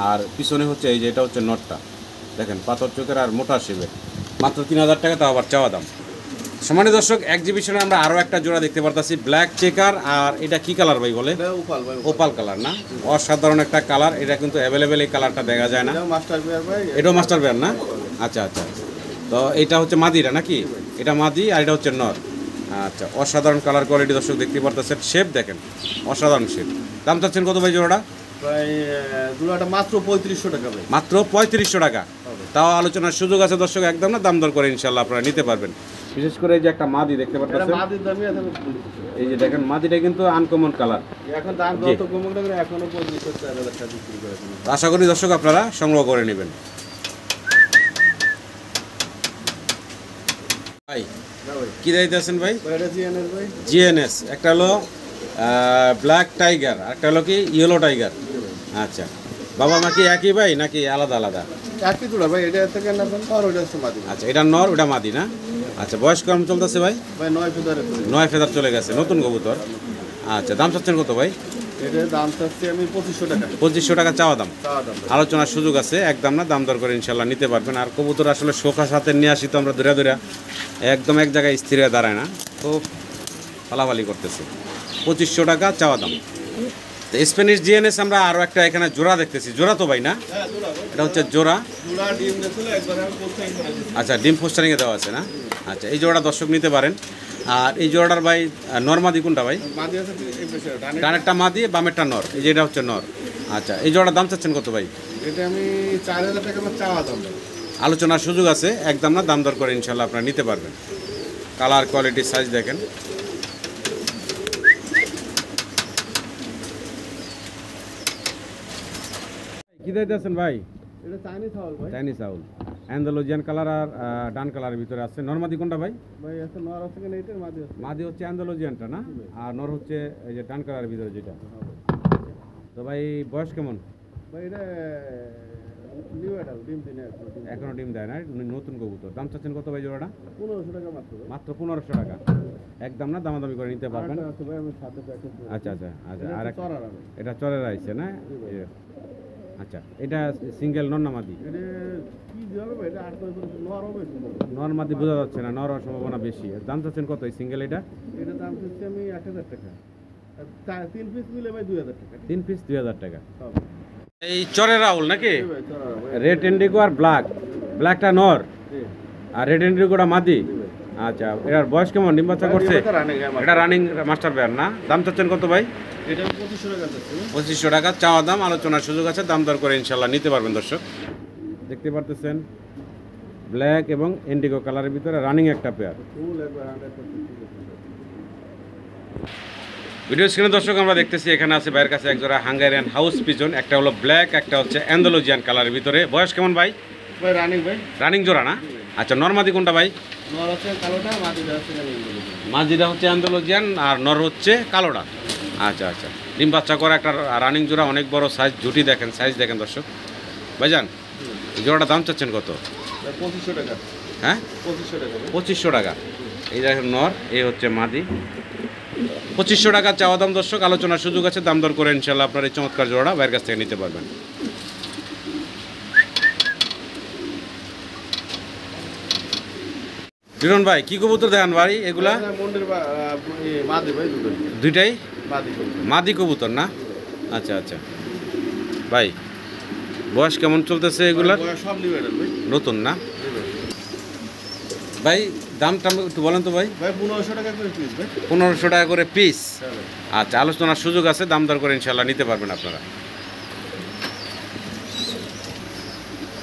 আর পিছনে হচ্ছে এই যে এটা হচ্ছে নটটা দেখেন, পাথর চোখের আর মোটা শেপের। মাত্র 3,000 টাকা, তাও আবার চাওয়া দাম। সম্মানিত দর্শক, এক্সিবিশনে আমরা আরও একটা জোড়া দেখতে পারতেছি, ব্ল্যাক চেকার। আর এটা কি কালার ভাই বলে? ওপাল কালার না? অসাধারণ একটা কালার, এটা কিন্তু অ্যাভেলেবেল এই কালারটা দেখা যায় না। এটাও মাস্টার পেয়ার না? আচ্ছা আচ্ছা। তো এটা হচ্ছে মাদিরা নাকি? এটা মাদি, আর এটা হচ্ছে নর। আচ্ছা, অসাধারণ কালার কোয়ালিটি দর্শক দেখতে পারতেছেন। শেপ দেখেন, অসাধারণ শেপ। দাম চাচ্ছেন কত ভাই জোড়াটা? জোড়াটা মাত্র 3500 টাকা ভাই। মাত্র 3500 টাকা, তাও আলোচনার সুযোগ আছে দর্শক, একদম না, দাম দর করে ইনশাল্লাহ আপনারা নিতে পারবেন। বিশেষ করে এই যে একটা মাদি দেখতে পাচ্ছেন, এই যে দেখেন মাদিটা কিন্তু আনকমন কালার। এখন দাম কত কম করে, এখনো 2500 টাকা বিক্রি করে। আশা করি দর্শক আপনারা সংগ্রহ করে নেবেন। ভাই কি দিতেছেন ভাই? জিএনএস। একটা হলো ব্ল্যাক টাইগার, একটা হলো কি ইয়েলো টাইগার। আচ্ছা, বাবা মা কি একই ভাই নাকি আলাদা আলাদা? একই জোড়া ভাই, এটা থেকে নেবেন আর ওটা হচ্ছে মাদি। আচ্ছা, এটা নর, ওটা মাদি না? আচ্ছা, বয়স কম চলতেছে ভাই? ভাই 9 ফেদার চলে গেছে, নতুন কবুতর। আচ্ছা, দাম চাচ্ছেন কত ভাই? এটার দাম চাচ্ছি আমি 2500 টাকা। 2500 টাকা চাওয়া দাম, আলোচনার সুযোগ আছে, একদম না, দাম দর করে ইনশাল্লাহ নিতে পারবেন। আর কবুতর আসলে শোকা সাথে নিয়ে আসি তো আমরা, ধরে একদম এক জায়গায় স্থির হয়ে দাঁড়ায় না, তো ফালাফালি করতেছে। 2500 টাকা চাওয়া দাম। তো স্প্যানিশ জিএনএস আমরা আরও একটা এখানে জোড়া দেখতেছি, জোড়া তো ভাই না? হ্যাঁ জোড়া ভাই, এটা হচ্ছে জোড়া। জোড়া ডিম দিয়েছিল একবার আমি পোস্টারিং করে দিয়েছি। আচ্ছা, ডিম পোস্টারিংয়ে দেওয়া আছে না? আচ্ছা, এই জোড়াটা দর্শক নিতে পারেন। আর এই জোড়াটার ভাই নরমাদি কোনটা ভাই? মাদি আছে এই পাশে, ডানেরটা মাদি, বামেরটা নর, এই যে এটা হচ্ছে নর। আচ্ছা, এই জোড়ার দাম চাচ্ছেন কত ভাই? এটা আমি 4000 টাকা আমার চাওয়া দাম। আলোচনার সুযোগ আছে, একদম না, দাম দর করে ইনশাল্লাহ আপনারা নিতে পারবেন। কালার, কোয়ালিটি, সাইজ দেখেন। কি দিতেছেন ভাই? এটা চাইনিজ হাউল ভাই। চাইনিজ আউল, অ্যান্ডালুজিয়ান কালার আর ডান কালারের ভিতরে আছে। নরমাদি কোনটা ভাই? ভাই আছে নর আছে কিনা এটার মাদি আছে। মাদি হচ্ছে অ্যান্ডালুজিয়ানটা না, আর নর হচ্ছে এই যে ডান কালারের ভিতরে যেটা। তো ভাই বয়স কেমন? ভাই এটা নিউ অ্যাডাল, ডিম দিনে আছে। এখনো ডিম দেয় না, নতুন কবুতর। দাম চাচ্ছেন কত ভাই জোড়াটা? 1500 টাকা মাত্র ভাই। মাত্র 1500 টাকা, একদম না, দামাদামি করে নিতে পারবেন। আরেকটা আছে ভাই আমি সাথে প্যাকেজ করে। আচ্ছা আচ্ছা আচ্ছা, এটা আর হচ্ছে চড়ার আমি। এটা চরের আইছে না? আচ্ছা, এটা সিঙ্গেল নর না মাদি? এটা কি দিবে ভাই, এটা 8-9 করে নর হবে সুন্দর। নর মাদি বোঝা যাচ্ছে না, নর হওয়ার সম্ভাবনা বেশি। দাম চাচ্ছেন কত এই সিঙ্গেল এটা? এটা দাম হচ্ছে আমি 1000 টাকা। আর 3 পিস মিলে ভাই 2000 টাকা। 3 পিস 2000 টাকা। সব এই চরের রাউল নাকি? ভাই চড়ার ভাই। রেড ইন্ডিগো আর ব্ল্যাক, ব্ল্যাকটা নর আর রেড ইন্ডিগোটা মাদি। আচ্ছা, এটার বয়স কেমন? ডিম বাচ্চা করছে? এটা রানিং মাস্টার পেয়ার না? দাম চাচ্ছেন কত ভাই? এটা 2500 টাকা যাচ্ছে। 2500 টাকা চাওয়া দাম, আলোচনার সুযোগ আছে, দাম দর করে ইনশাল্লাহ নিতে পারবেন দর্শক। দেখতে পারতেছেন ব্ল্যাক এবং ইন্ডিগো কালারের ভিতরে রানিং একটা পেয়ার। ফুল একবার 100% ঠিক আছে। ভিডিও স্ক্রিনে দর্শক আমরা দেখতেছি এখানে আছে ভাইয়ের কাছে এক জোড়া হাঙ্গারিয়ান হাউস পিজন, একটা হলো ব্ল্যাক, একটা হচ্ছে অ্যান্ডালুজিয়ান কালারের ভিতরে। বয়স কেমন ভাই? ভাই রানিং ভাই। রানিং জোড়া না? আচ্ছা, নরমাদি কোনটা ভাই? নর আছে কালোটা, মাদিটা আছে জানি। মাঝিটা হচ্ছে অ্যান্ডালুজিয়ান আর নর হচ্ছে কালোটা। আচ্ছা আচ্ছা, ডিম বাচ্চা করা একটা রানিং জোড়া, অনেক বড় সাইজ, ঝুটি দেখেন, সাইজ দেখেন দর্শক। ভাইজান, এই জোড়াটার দাম চাচ্ছেন কত? 2500 টাকা। হ্যাঁ, 2500 টাকা। 2500 টাকা। এই দেখেন নর, এই হচ্ছে মাদি। 2500 টাকা চাওয়া দাম দর্শক, আলোচনার সুযোগ আছে, দাম দর করে ইনশাল্লাহ আপনার এই চমৎকার জোড়া ভাইয়ের কাছ থেকে নিতে পারবেন। বিরন ভাই, কি কবুতর দেখান ভাই এগুলা? মন্দির মাদি ভাই দুটো। দুইটাই মাদি কবুতর। মাদি কবুতর না? আচ্ছা আচ্ছা ভাই, বয়স কেমন চলতেছে এগুলার? বয়স সব নিউ অ্যাডাল ভাই। নতুন না ভাই? দামটা একটু বলেন তো ভাই। ভাই 1500 টাকা করে পিস ভাই। 1500 টাকা করে পিস। হ্যাঁ ভাই। আচ্ছা, আলোচনার সুযোগ আছে, দাম দর করে ইনশাল্লাহ নিতে পারবেন আপনারা।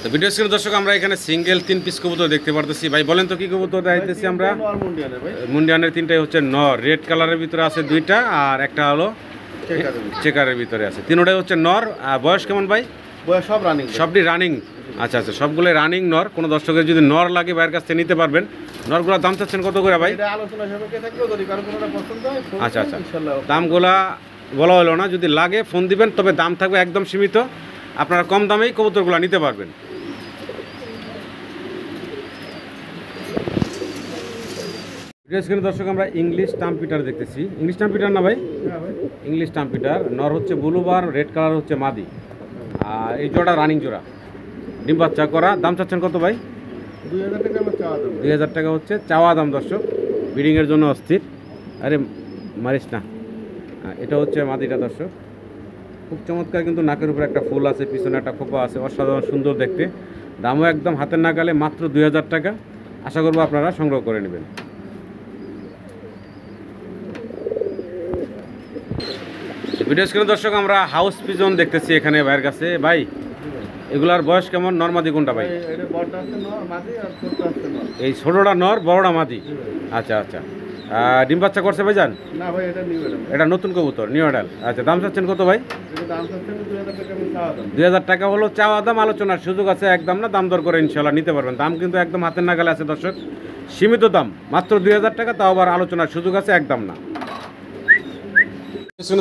তো ভিডিও স্ক্রিনে দর্শক আমরা এখানে সিঙ্গেল 3 পিস কবুতর দেখতে পারতেছি। ভাই বলেন তো কি কবুতর দেখাইতেছি আমরা? নর মুন্ডিয়ানে ভাই। মুন্ডিয়ানের 3টাই হচ্ছে নর, রেড কালারের ভিতরে আছে 2টা, আর একটা হলো ঠিক আছে ভাই। চেকারের ভিতরে আছে। 3টাই হচ্ছে নর। আর বয়স কেমন ভাই? বয়স সব রানিং। সবটি রানিং। আচ্ছা আচ্ছা, সবগুলো রানিং নর। কোনো দর্শকের যদি নর লাগে ভাইয়ের কাছ থেকে নিতে পারবেন। নরগুলোর দাম চাচ্ছেন কত করে ভাই? এটা আলোচনা সাপেক্ষে থাকবে, যদি কারো কোনোটা পছন্দ হয় ফোন আচ্ছা করবেন, আচ্ছা, ইনশাআল্লাহ। দামগুলা বলা হলো না, যদি লাগে ফোন দিবেন, তবে দাম থাকবে একদম সীমিত, আপনারা কম দামেই কবুতরগুলো নিতে পারবেন। ভিডিও স্ক্রিনে দর্শক আমরা ইংলিশ টাম্পিটার দেখতেছি। ইংলিশ টাম্পিটার না ভাই? হ্যাঁ ভাই। ইংলিশ টাম্পিটার, নর হচ্ছে ব্লুবার, রেড কালার হচ্ছে মাদি। আর এই জোড়া রানিং জোড়া, ডিম বাচ্চা করা। দাম চাচ্ছেন কত ভাই? 2000 টাকা আমার চাওয়া দাম। 2000 টাকা হচ্ছে চাওয়া দাম দর্শক, ব্রিডিংয়ের জন্য অস্থির। আরে মারিস না। এটা হচ্ছে মাদিটা দর্শক, খুব চমৎকার, কিন্তু নাকের উপরে একটা ফুল আছে, পিছনে একটা খোপা আছে, অসাধারণ সুন্দর দেখতে। দামও একদম হাতের নাগালে, মাত্র 2000 টাকা। আশা করবো আপনারা সংগ্রহ করে নেবেন। ভিডিও স্ক্রিনে দর্শক আমরা হাউস পিজন দেখতেছি এখানে ভাইয়ের কাছে। ভাই এগুলার বয়স কেমন? নরমাদি কোনটা ভাই? এটা বড়টা আছে নর মাদি, আর ছোটটা আছে নর। এই ছোটটা নর, বড়টা মাদি। আচ্ছা আচ্ছা, ডিম বাচ্চা করছে ভাইজান? না ভাই, এটা নিউ অ্যাডাল। এটা নতুন কবুতর, নিউ অ্যাডাল। আচ্ছা, দাম চাচ্ছেন কত ভাই? এটা দাম চাচ্ছেন 2000 টাকা আমি চাওয়া দাম। 2000 টাকা হলো চাওয়া দাম, আলোচনার সুযোগ আছে, একদম না, দাম দর করে ইনশাল্লাহ নিতে পারবেন। দাম কিন্তু একদম হাতের নাগালে আছে দর্শক, সীমিত দাম, মাত্র 2000 টাকা, তাও আবার আলোচনার সুযোগ আছে, একদম না।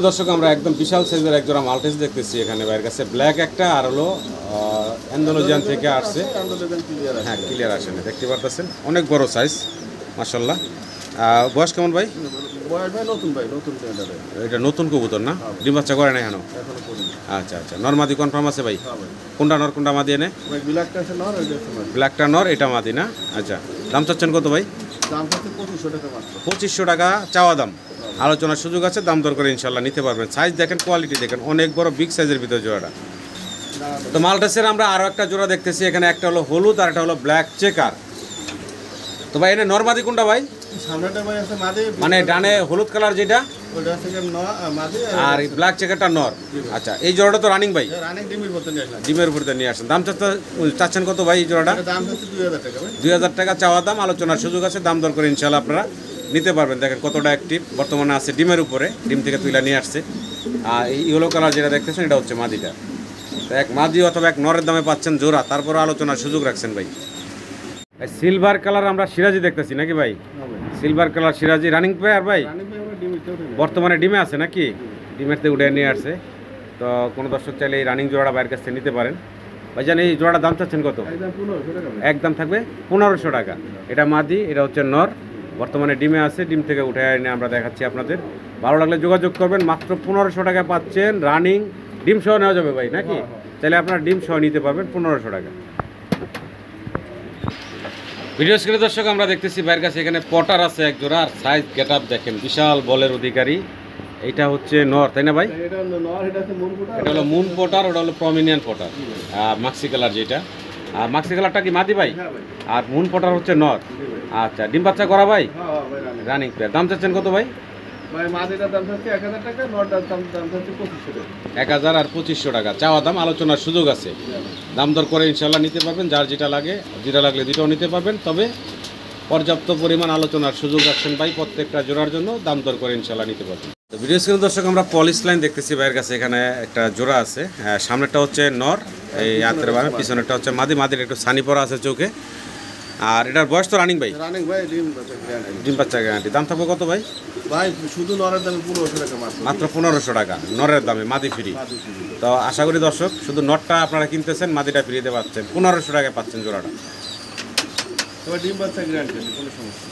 দর্শক আমরা একদম বিশাল সাইজের একজোড়া মাল্টিস দেখতেছি এখানে ভাইয়ের কাছে। ব্ল্যাক একটা, আর হলো অ্যান্ডালুজিয়ান থেকে আসছে। হ্যাঁ, ক্লিয়ার আসে না, দেখতে পারতেছেন, অনেক বড় সাইজ মাশাল্লাহ। বয়স কেমন ভাই? বয়স ভাই নতুন ভাই, নতুন অ্যাডাল। এটা নতুন কবুতর না? ডিম বাচ্চা করে না এখনো? এখনো করিনি। আচ্ছা আচ্ছা, নর মাদি কনফার্ম আছে ভাই? হ্যাঁ ভাই। কোনটা নর কোনটা মাদি এনে? ভাই ব্ল্যাকটা আছে নর, এটা আছে মাদি। ব্ল্যাকটা নর, এটা মাদি না? আচ্ছা, দাম চাচ্ছেন কত ভাই? দাম হচ্ছে 2500 টাকা মাত্র। 2500 টাকা চাওয়া দাম। আলোচনার সুযোগ আছে, দাম দর করে ইনশাল্লাহ নিতে পারবেন। সাইজ দেখেন, কোয়ালিটি দেখেন, অনেক বড় বিগ সাইজের ভিতরে জোড়াটা। তো মাল্টাসের আমরা আরও একটা জোড়া দেখতেছি এখানে, একটা হলো হলুদ আর একটা হলো ব্ল্যাক চেকার। তো ভাই এনে নরমাদি কোনটা ভাই? সামনেটা ভাই আছে মাদি, মানে ডানে হলুদ কালার যেটা, ওটা থেকে মাদি আর ব্ল্যাক চেকারটা নর। আচ্ছা, এই জোড়াটা তো রানিং ভাই, রানিং ডিমের মতন আসলাম। ডিমের উপরে নিয়ে আসেন। দাম চাচ্ছেন কত ভাই এই জোড়াটা? দাম হচ্ছে 2000 টাকা ভাই। 2000 টাকা চাওয়া দাম, আলোচনার সুযোগ আছে, দাম দর করে ইনশাল্লাহ আপনারা নিতে পারবেন। দেখেন কতটা অ্যাক্টিভ, বর্তমানে আছে ডিমের উপরে, ডিম থেকে তুলে নিয়ে আসছে। আর এই ইয়েলো কালার যেটা দেখতেছেন এটা হচ্ছে মাদিটা। তো এক মাদি অথবা এক নরের দামে পাচ্ছেন জোড়া, তারপরে আলোচনার সুযোগ রাখছেন ভাই। সিলভার কালার আমরা সিরাজি দেখতেছি নাকি ভাই? সিলভার কালার সিরাজি রানিং পেয়ার ভাই, বর্তমানে ডিমে আছে নাকি? ডিমের থেকে উঠে নিয়ে আসছে। তো কোনো দর্শক চাইলে এই রানিং জোড়াটা বাইরের কাছ থেকে নিতে পারেন। ভাইজান এই জোড়াটার দাম চাচ্ছেন কত? একদম থাকবে 1500 টাকা। এটা মাদি, এটা হচ্ছে নর, বর্তমানে ডিমে আছে, ডিম থেকে উঠে এনে আমরা দেখাচ্ছি আপনাদের। ভালো লাগলে যোগাযোগ করবেন, মাত্র 1500 টাকা পাচ্ছেন। রানিং ডিম সহ নেওয়া যাবে ভাই নাকি? চাইলে আপনারা ডিম সহ নিতে পারবেন 1500 টাকা। ভিডিও স্ক্রিনে দর্শক আমরা দেখতেছি বাইরের কাছে এখানে পটার আছে এক জোড়া, আর সাইজ গেট আপ দেখেন, বিশাল বলের অধিকারী। এইটা হচ্ছে নর তাই না ভাই? এটা হলো নর, এটা হচ্ছে মুন পটার। এটা হলো মুন পটার, ওটা হলো প্রমিনিয়ান পটার, মাক্সি কালার যেটা। আর মাক্সি কালারটা কি মাদি ভাই? হ্যাঁ ভাই। আর মুন পটার হচ্ছে নর। আচ্ছা, ডিম বাচ্চা করা ভাই? হ্যাঁ ভাই রানিং। Running pair. দাম চাচ্ছেন কত ভাই? ভাই মাদিটার দাম হচ্ছে 1000 টাকা, নরটার দাম হচ্ছে 2500 টাকা। 1000 আর 2500 টাকা চাওয়া দাম, আলোচনার সুযোগ আছে, দাম দর করে ইনশাল্লাহ নিতে পারবেন। যার যেটা লাগে, যেটা লাগলে দুটোও নিতে পারবেন, তবে পর্যাপ্ত পরিমাণ আলোচনার সুযোগ রাখছেন ভাই প্রত্যেকটা জোড়ার জন্য, দাম দর করে ইনশাল্লাহ নিতে পারবেন। তো ভিডিও স্ক্রিনে দর্শক আমরা পলিশ লাইন দেখতেছি ভাইয়ের কাছে, এখানে একটা জোড়া আছে। সামনেরটা হচ্ছে নর, এই হাতের বামে, পিছনেরটা হচ্ছে মাদি। মাদির একটু সানি পরা আছে চোখে। আর এটার বয়স তো রানিং ভাই? রানিং ভাই, ডিম বাচ্চা গ্যারান্টি। ডিম বাচ্চা গ্যারান্টি। দাম থাকবে কত ভাই? ভাই শুধু নরের দামে 1500 টাকা মাত্র 1500 টাকা নরের দামে, মাদি ফ্রি। তো আশা করি দর্শক শুধু নটটা আপনারা কিনতেছেন, মাদিটা ফ্রিতে পাচ্ছেন, 1500 টাকায় পাচ্ছেন জোড়াটা। তবে ডিম বাচ্চা গ্যারান্টি, কোনো সমস্যা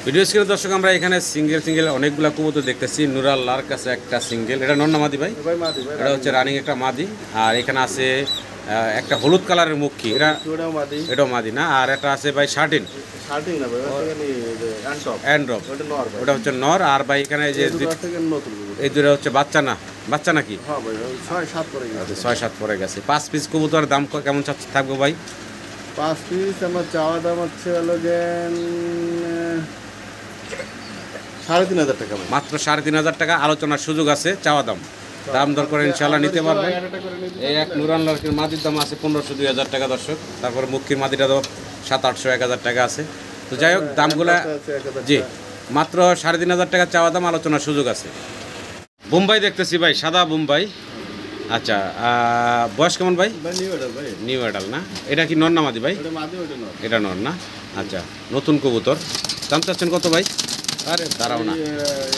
ভিডিও স্ক্রিনে দর্শক আমরা এখানে সিঙ্গেল অনেকগুলা কবুতর দেখতেছি। নুরাল্লার কাছে একটা সিঙ্গেল, এটা নর না মাদি ভাই? ভাই মাদি ভাই, এটা হচ্ছে রানিং একটা মাদি। আর এখানে আছে একটা হলুদ কালারের মুখী, এটা ওটাও মাদি। এটাও মাদি না? আর একটা আছে ভাই শার্টিন, শার্টিং না ভাই, ওটা কি অ্যান্টপ, অ্যান্ড্রপ, ওটা নর ভাই। ওটা হচ্ছে নর। আর ভাই এখানে যে দুটো থেকে নতুন এই দুটো হচ্ছে বাচ্চা না? বাচ্চা নাকি? হ্যাঁ ভাই, 6-7 করে গেছে। 6-7 পরে গেছে। 5 পিস কবুতরের দাম কেমন থাকবে ভাই? 5 পিস আমার চাওয়া দাম হচ্ছে হলো যে 3500 টাকা ভাই। মাত্র 3500 টাকা, আলোচনার সুযোগ আছে, চাওয়া দাম, দাম দর করে ইনশাল্লাহ নিতে পারবেন। এই এক নুরান লার্কির মাদির দাম আছে 1500-2000 টাকা দর্শক। তারপরে মুক্তির মাদিটা তো 700-800-1000 টাকা আছে। তো যাই হোক দামগুলা, জি মাত্র 3500 টাকা চাওয়া দাম, আলোচনার সুযোগ আছে। বোম্বাই দেখতেছি ভাই, সাদা বোম্বাই। আচ্ছা, বয়স কেমন ভাই? ভাই নিউ অর্ডার ভাই। নিউ অ্যাডাল না? এটা কি নর না মাদি ভাই? ওটা মাদি, ওটা নর। এটা নর না? আচ্ছা, নতুন কবুতর। দাম চাচ্ছেন কত ভাই? আরে দাঁড়াও না,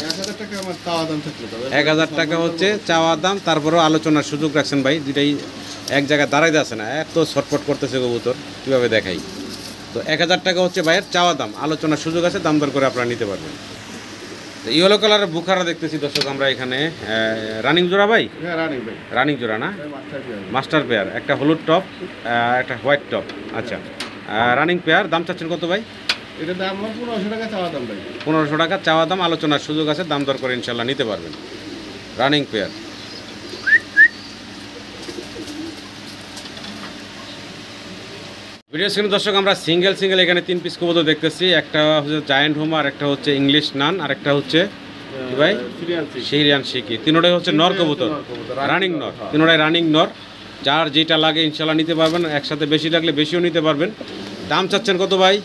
1000 টাকা আমার চাওয়া দাম থাকলো তবে। 1000 টাকা হচ্ছে চাওয়া দাম, তারপরেও আলোচনার সুযোগ রাখছেন ভাই। দুটাই এক জায়গায় দাঁড়াইতে আছে না, এত ছটফট করতেছে কবুতর, কীভাবে দেখাই। তো 1000 টাকা হচ্ছে ভাইয়ের চাওয়া দাম, আলোচনার সুযোগ আছে, দাম দর করে আপনারা নিতে পারবেন। তো ইয়েলো কালারের বুখারা দেখতেছি দর্শক আমরা এখানে, রানিং জোড়া ভাই? হ্যাঁ রানিং ভাই। রানিং জোড়া না? Master pair. মাস্টার পেয়ার, একটা হলুদ টপ, একটা হোয়াইট টপ। আচ্ছা, রানিং পেয়ার। দাম চাচ্ছেন কত ভাই? এটা দাম আমার 1500 টাকা চাওয়া দাম ভাই। 1500 টাকা চাওয়া দাম, আলোচনার সুযোগ আছে, দাম দর করে ইনশাল্লাহ নিতে পারবেন। Running pair. ভিডিও স্ক্রিনে দর্শক আমরা সিঙ্গেল এখানে 3 পিস কবুতর দেখতেছি। একটা হচ্ছে জায়ান্ট হোমা, আর একটা হচ্ছে ইংলিশ নান, আর একটা হচ্ছে কি ভাই? সিরিয়ান শিকি। তিনোটাই হচ্ছে নর কবুতর, রানিং নর, তিনোটাই রানিং নর। যার যেটা লাগে ইনশাল্লাহ নিতে পারবেন, একসাথে বেশি লাগলে বেশিও নিতে পারবেন। দাম চাচ্ছেন কত ভাই?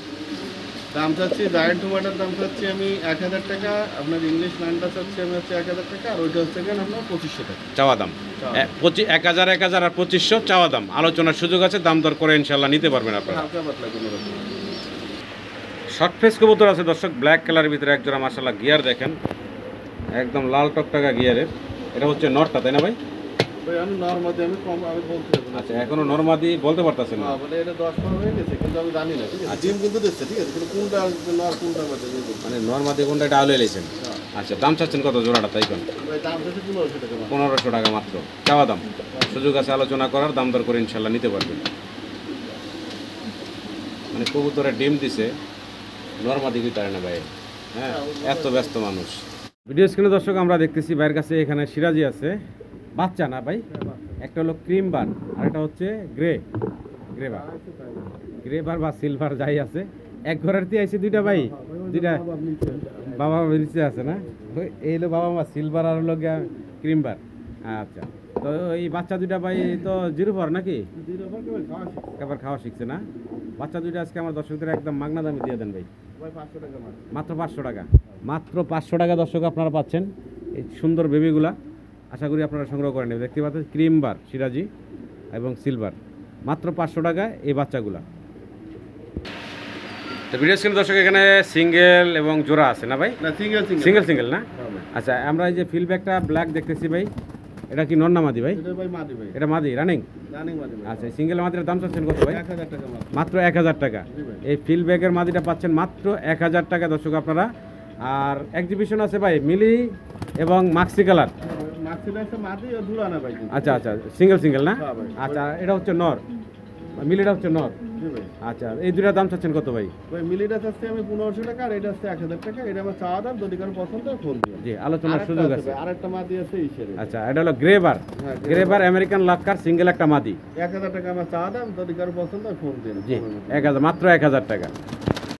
দাম চাচ্ছি জায়ান্ট টমেটোর দাম চাচ্ছি আমি 1000 টাকা, আপনার ইংলিশ নানটা চাচ্ছি আমি হচ্ছে 1000 টাকা, আর ওইটা হচ্ছে কেন আপনার 2500 টাকা চাওয়া দাম। 1000 আর 2500 চাওয়া দাম, আলোচনার সুযোগ আছে, দাম দর করে ইনশাল্লাহ নিতে পারবেন আপনারা। হালকা পাতলা কোনো রকম। শর্ট ফেস কবুতর আছে দর্শক, ব্ল্যাক কালারের ভিতরে এক জোড়া, মাশাআল্লাহ গিয়ার দেখেন, একদম লাল টকটকা গিয়ারের। এটা হচ্ছে নরটা তাই না ভাই? ভাই আমি নরমাদি, আমি কম আমি বলতে পারবো না। আচ্ছা, এখনো নরমাদি বলতে পারতেছেন না? হ্যাঁ মানে এটা 10 হয়ে গেছে, কিন্তু আমি জানি না, ঠিক আছে? ডিম কিন্তু দিচ্ছে, ঠিক আছে, কিন্তু কোনটা নর কোনটা মাদি মানে নরমাদি কোনটা, এটা আলো এলেছেন। আচ্ছা, দাম চাচ্ছেন কত জোড়াটা তাই কোন? ভাই দাম চাচ্ছি 1500 টাকা। 1500 টাকা মাত্র চাওয়া দাম, সুযোগ আছে আলোচনা করার, দাম দর করে ইনশাল্লাহ নিতে পারবেন। মানে কবুতরে ডিম দিছে, নরমাদি কি তারে না ভাই? হ্যাঁ, এত ব্যস্ত মানুষ। ভিডিও স্ক্রিনে দর্শক আমরা দেখতেছি ভাইয়ের কাছে এখানে সিরাজি আছে, বাচ্চা না ভাই, একটা হলো ক্রিম বার আর একটা হচ্ছে গ্রে বার বা সিলভার যাই আছে। এক ঘরের দিয়ে আইছে দুইটা ভাই, দুইটা বাবা নিচে আছে না, তো এই হলো বাবা মা সিলভার আর হলো ক্রিম বার। আচ্ছা, তো এই বাচ্চা দুইটা ভাই তো জিরো পর নাকি খাবার খাওয়া শিখছে না? বাচ্চা দুইটা আজকে আমার দর্শকদের একদম মাগনা দামে দিয়ে দেন ভাই, মাত্র 500 টাকা। মাত্র 500 টাকা দর্শক আপনারা পাচ্ছেন এই সুন্দর বেবিগুলা। আশা করি আপনারা সংগ্রহ করে নেবেন। দেখতে পাচ্ছেন ক্রিম বার সিরাজি এবং সিলভার, মাত্র 500 টাকা এই বাচ্চাগুলা। তো ভিডিও স্ক্রিন দর্শক এখানে সিঙ্গেল এবং জোড়া আছে না ভাই? না, সিঙ্গেল সিঙ্গেল না? আচ্ছা, আমরা এই যে ফিলব্যাকটা ব্ল্যাক দেখতেছি ভাই, এটা কি নর না মাদি ভাই? এটা ভাই মাদি ভাই, এটা মাদি রানিং। মাদি ভাই। আচ্ছা, সিঙ্গেল মাদির দাম চাচ্ছেন কত ভাই? 1000 টাকা মাত্র 1000 টাকা। এই ফিলব্যাকের মাদিটা পাচ্ছেন মাত্র 1000 টাকা দর্শক আপনারা। আর এক্সিবিশন আছে ভাই মিলি এবং মাক্সি কালার। মাক্সিটা আছে মাদি ও ধুলানা ভাই। আচ্ছা, সিঙ্গেল না? আচ্ছা, এটা হচ্ছে নর, মিলিটা হচ্ছে নর। জি ভাই। আচ্ছা, এই দুইটার দাম চাচ্ছেন কত ভাই? ভাই মিলিটা চাচ্ছি আমি 1500 টাকা আর এটা আছে 1000 টাকা। এটা আমার চাওয়া দাম, যদি কারো পছন্দ হয় ফোন দিও। জি, আলোচনার সুযোগ আছে। আরেকটা মাদি আছে ইসের। আচ্ছা, এটা হলো গ্রেবার। হ্যাঁ, গ্রেবার আমেরিকান লাক্কার সিঙ্গেল একটা মাদি। 1000 টাকা আমার চাওয়া দাম, যদি কারো পছন্দ হয় ফোন দিও। জি, 1000, মাত্র 1000 টাকা।